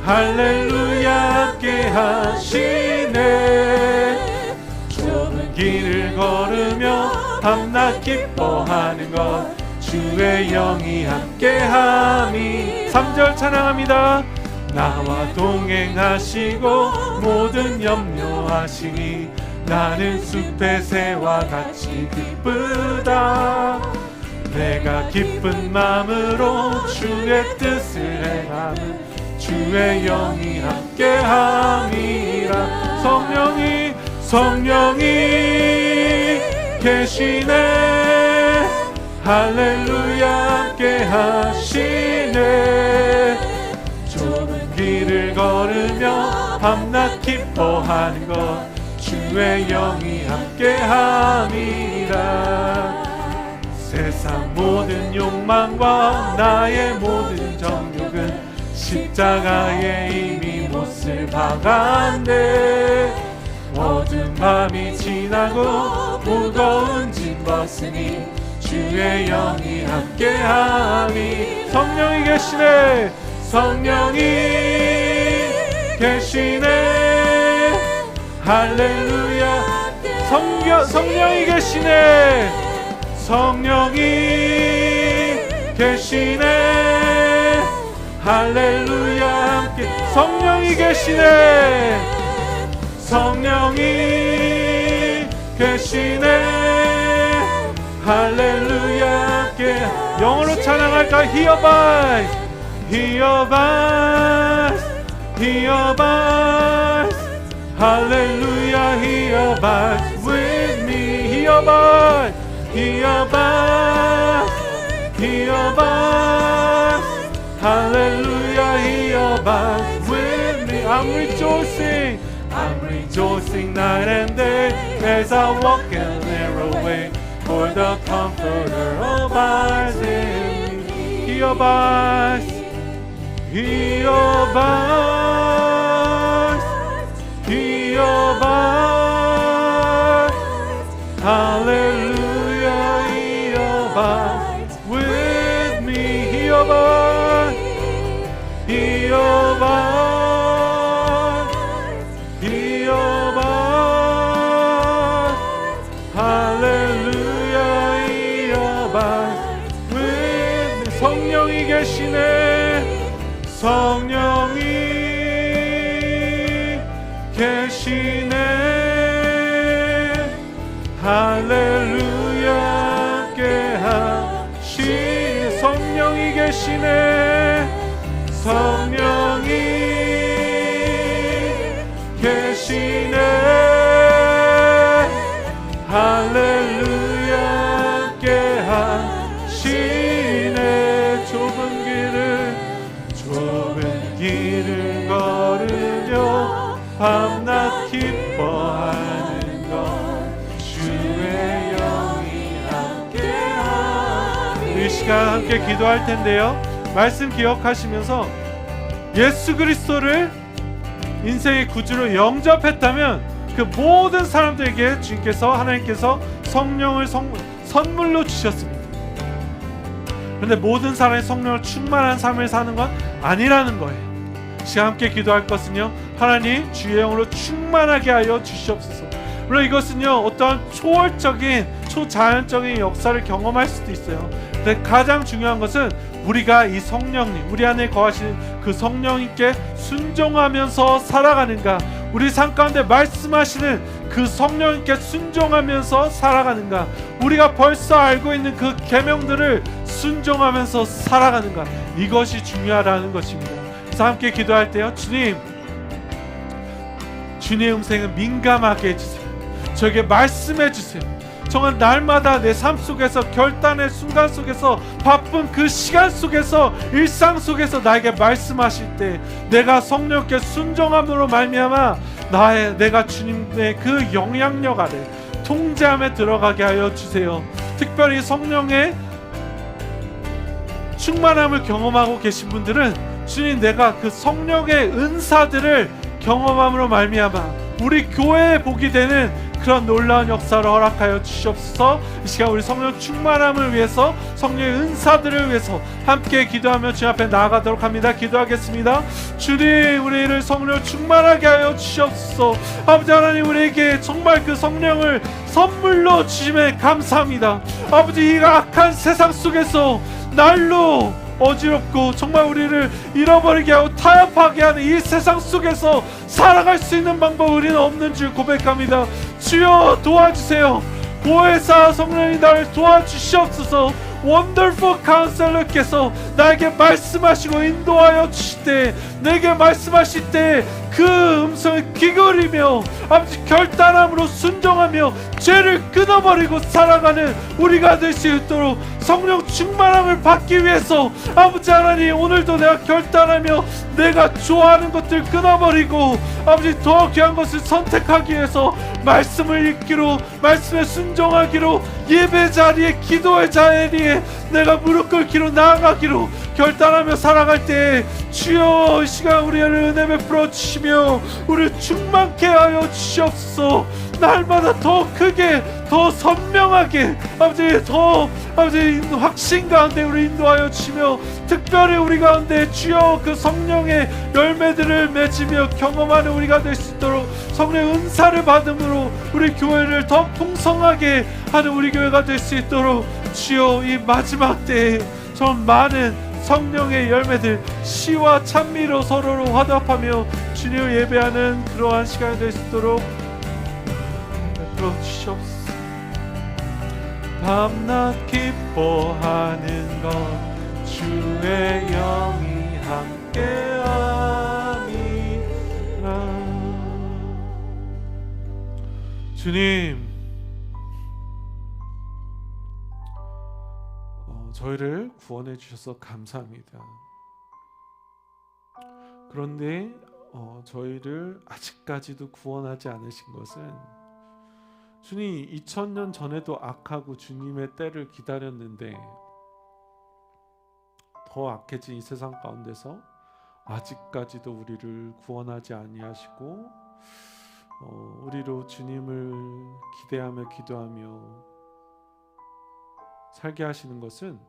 할렐루야. 함께 하시네. 좁은 길을 걸으며 밤낮 기뻐하는 것, 주의 영이 함께함이. 3절 찬양합니다. 나와 동행하시고 모든 염려하시니 나는 숲의 새와 같이 기쁘다. 내가 기쁜 마음으로 주의 뜻을 행하는 주의 영이 함께함이라. 성령이 계시네. 할렐루야 함께하시네. 좁은 길을 걸으며 밤낮 기뻐하는 것 주의 영이 함께함이라. 세상 모든 욕망과 나의 모든 정욕은 십자가에 이미 못을 박았네. 어두운 밤이 지나고 무거운 짐 벗으니 주의 영이 함께함이. 성령이 계시네. 성령이 계시네. 할렐루야. 성령이 계시네. 성령이 계시네. 할렐루야 함께. 성령이 계시네. 성령이 계시네. 할렐루야 함께. 영어로 찬양할까? He abides, He abides, He abides. 할렐루야. He abides with me. He abides, He abides, He abides. Hallelujah, He abides with me. I'm rejoicing night and day as I walk a narrow way, for the Comforter abides in me. He abides, He abides, He abides. Hallelujah, He abides with me. He abides, He abides. 성령이 계시네. 성령이 계시네. 할렐루야 함께하시. 성령이 계시네. 성령이 계시네. 할렐루야 함께하시네. 좁은 길을 걸으며 밤낮 기뻐하는 것 주의 영이 함께하니. 이 시간 함께 기도할 텐데요, 말씀 기억하시면서 예수 그리스도를 인생의 구주로 영접했다면 그 모든 사람들에게 주님께서, 하나님께서 성령을 선물로 주셨습니다. 그런데 모든 사람이 성령을 충만한 삶을 사는 건 아니라는 거예요. 시간 함께 기도할 것은요, 하나님 주의 영으로 충만하게 하여 주시옵소서. 물론 이것은요 어떠한 초월적인 초자연적인 역사를 경험할 수도 있어요. 근데 가장 중요한 것은 우리가 이 성령님, 우리 안에 거하시는 그 성령님께 순종하면서 살아가는가, 우리 삶 가운데 말씀하시는 그 성령님께 순종하면서 살아가는가, 우리가 벌써 알고 있는 그 계명들을 순종하면서 살아가는가, 이것이 중요하다는 것입니다. 그래서 함께 기도할 때요, 주님의 음성을 민감하게 해주세요. 저에게 말씀해 주세요. 정말 날마다 내 삶 속에서, 결단의 순간 속에서, 바쁜 그 시간 속에서, 일상 속에서 나에게 말씀하실 때 내가 성령께 순종함으로 말미암아 내가 주님의 그 영향력 아래 통제함에 들어가게 하여 주세요. 특별히 성령의 충만함을 경험하고 계신 분들은 주님, 내가 그 성령의 은사들을 경험함으로 말미암아 우리 교회에 복이 되는 그런 놀라운 역사를 허락하여 주시옵소서. 이 시간 우리 성령 충만함을 위해서, 성령의 은사들을 위해서 함께 기도하며 주님 앞에 나아가도록 합니다. 기도하겠습니다. 주님, 우리를 성령 충만하게 하여 주시옵소서. 아버지 하나님, 우리에게 정말 그 성령을 선물로 주심에 감사합니다. 아버지, 이 악한 세상 속에서 날로 어지럽고 정말 우리를 잃어버리게 하고 타협하게 하는 이 세상 속에서 살아갈 수 있는 방법 우리는 없는 줄 고백합니다. 주여 도와주세요. 보혜사 성령이 나를 도와주시옵소서. 원더풀 카운셀러께서 나에게 말씀하시고 인도하여 주실 때, 내게 말씀하실 때 그 음성을 귀걸이며 아버지 결단함으로 순종하며 죄를 끊어버리고 살아가는 우리가 될 수 있도록 성령 충만함을 받기 위해서 아버지 하나님, 오늘도 내가 결단하며 내가 좋아하는 것들 끊어버리고 아버지 더 귀한 것을 선택하기 위해서 말씀을 읽기로, 말씀에 순종하기로, 예배 자리에, 기도의 자리에 내가 무릎 꿇기로, 나아가기로 결단하며 살아갈 때 주여 이 시간 우리를 은혜 베풀어 주시며 우리를 충만케 하여 주시옵소서. 날마다 더 크게, 더 선명하게 아버지, 더 아버지 확신 가운데 우리 인도하여 주시며, 특별히 우리 가운데 주여 그 성령의 열매들을 맺으며 경험하는 우리가 될 수 있도록 성령의 은사를 받음으로 우리 교회를 더 풍성하게 하는 우리 교회가 될 수 있도록 주여 이 마지막 때에 좀 많은 성령의 열매들, 시와 찬미로 서로로 화답하며 주님을 예배하는 그러한 시간이 될 수 있도록 베풀어 주시옵소서. 밤낮 기뻐하는 것 주의 영이 함께함이라. 주님, 저희를 구원해 주셔서 감사합니다. 그런데 저희를 아직까지도 구원하지 않으신 것은, 주님 2000년 전에도 악하고 주님의 때를 기다렸는데 더 악해진 이 세상 가운데서 아직까지도 우리를 구원하지 아니하시고 우리로 주님을 기대하며 기도하며 살게 하시는 것은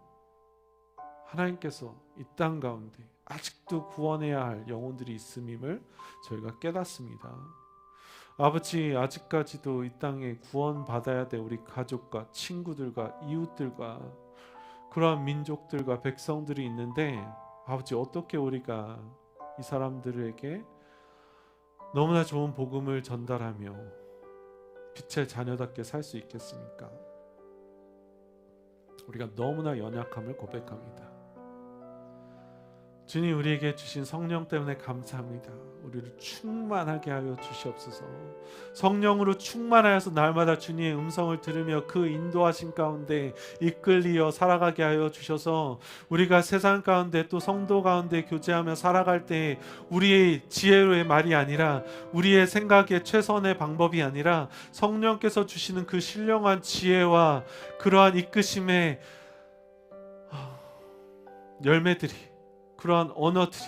하나님께서 이 땅 가운데 아직도 구원해야 할 영혼들이 있음임을 저희가 깨닫습니다. 아버지, 아직까지도 이 땅에 구원받아야 될 우리 가족과 친구들과 이웃들과 그러한 민족들과 백성들이 있는데, 아버지 어떻게 우리가 이 사람들에게 너무나 좋은 복음을 전달하며 빛의 자녀답게 살 수 있겠습니까? 우리가 너무나 연약함을 고백합니다. 주님, 우리에게 주신 성령 때문에 감사합니다. 우리를 충만하게 하여 주시옵소서. 성령으로 충만하여서 날마다 주님의 음성을 들으며 그 인도하심 가운데 이끌리어 살아가게 하여 주셔서 우리가 세상 가운데 또 성도 가운데 교제하며 살아갈 때 우리의 지혜로의 말이 아니라, 우리의 생각의 최선의 방법이 아니라 성령께서 주시는 그 신령한 지혜와 그러한 이끄심의 열매들이, 그러한 언어들이,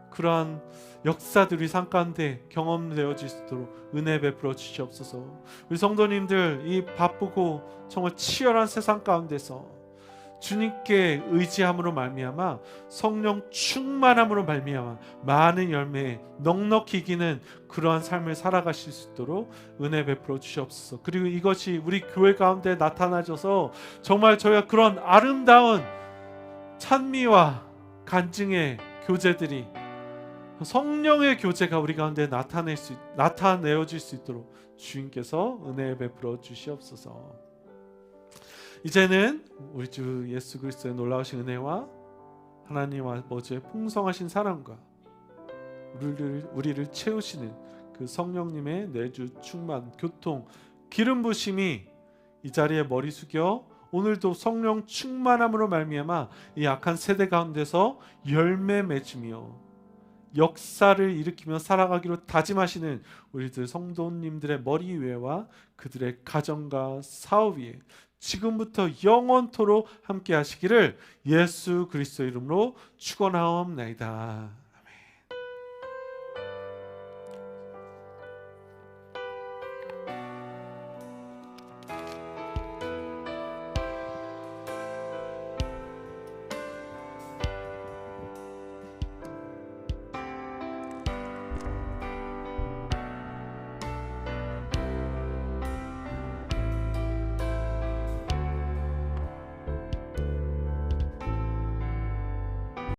그러한 역사들이 삶 가운데 경험되어질 수 있도록 은혜 베풀어 주시옵소서. 우리 성도님들, 이 바쁘고 정말 치열한 세상 가운데서 주님께 의지함으로 말미암아, 성령 충만함으로 말미암아 많은 열매에 넉넉히 이기는 그러한 삶을 살아가실 수 있도록 은혜 베풀어 주시옵소서. 그리고 이것이 우리 교회 가운데 나타나져서 정말 저희가 그런 아름다운 찬미와 간증의 교제들이, 성령의 교제가 우리 가운데 나타내어질 수 있도록 주님께서 은혜 베풀어 주시옵소서. 이제는 우리 주 예수 그리스도의 놀라우신 은혜와 하나님 아버지의 풍성하신 사랑과 우리를 채우시는 그 성령님의 내주 충만, 교통, 기름 부심이 이 자리에 머리 숙여 오늘도 성령 충만함으로 말미암아 이 악한 세대 가운데서 열매 맺으며 역사를 일으키며 살아가기로 다짐하시는 우리들 성도님들의 머리 위에와 그들의 가정과 사업 위에 지금부터 영원토록 함께 하시기를 예수 그리스도 이름으로 축원하옵나이다.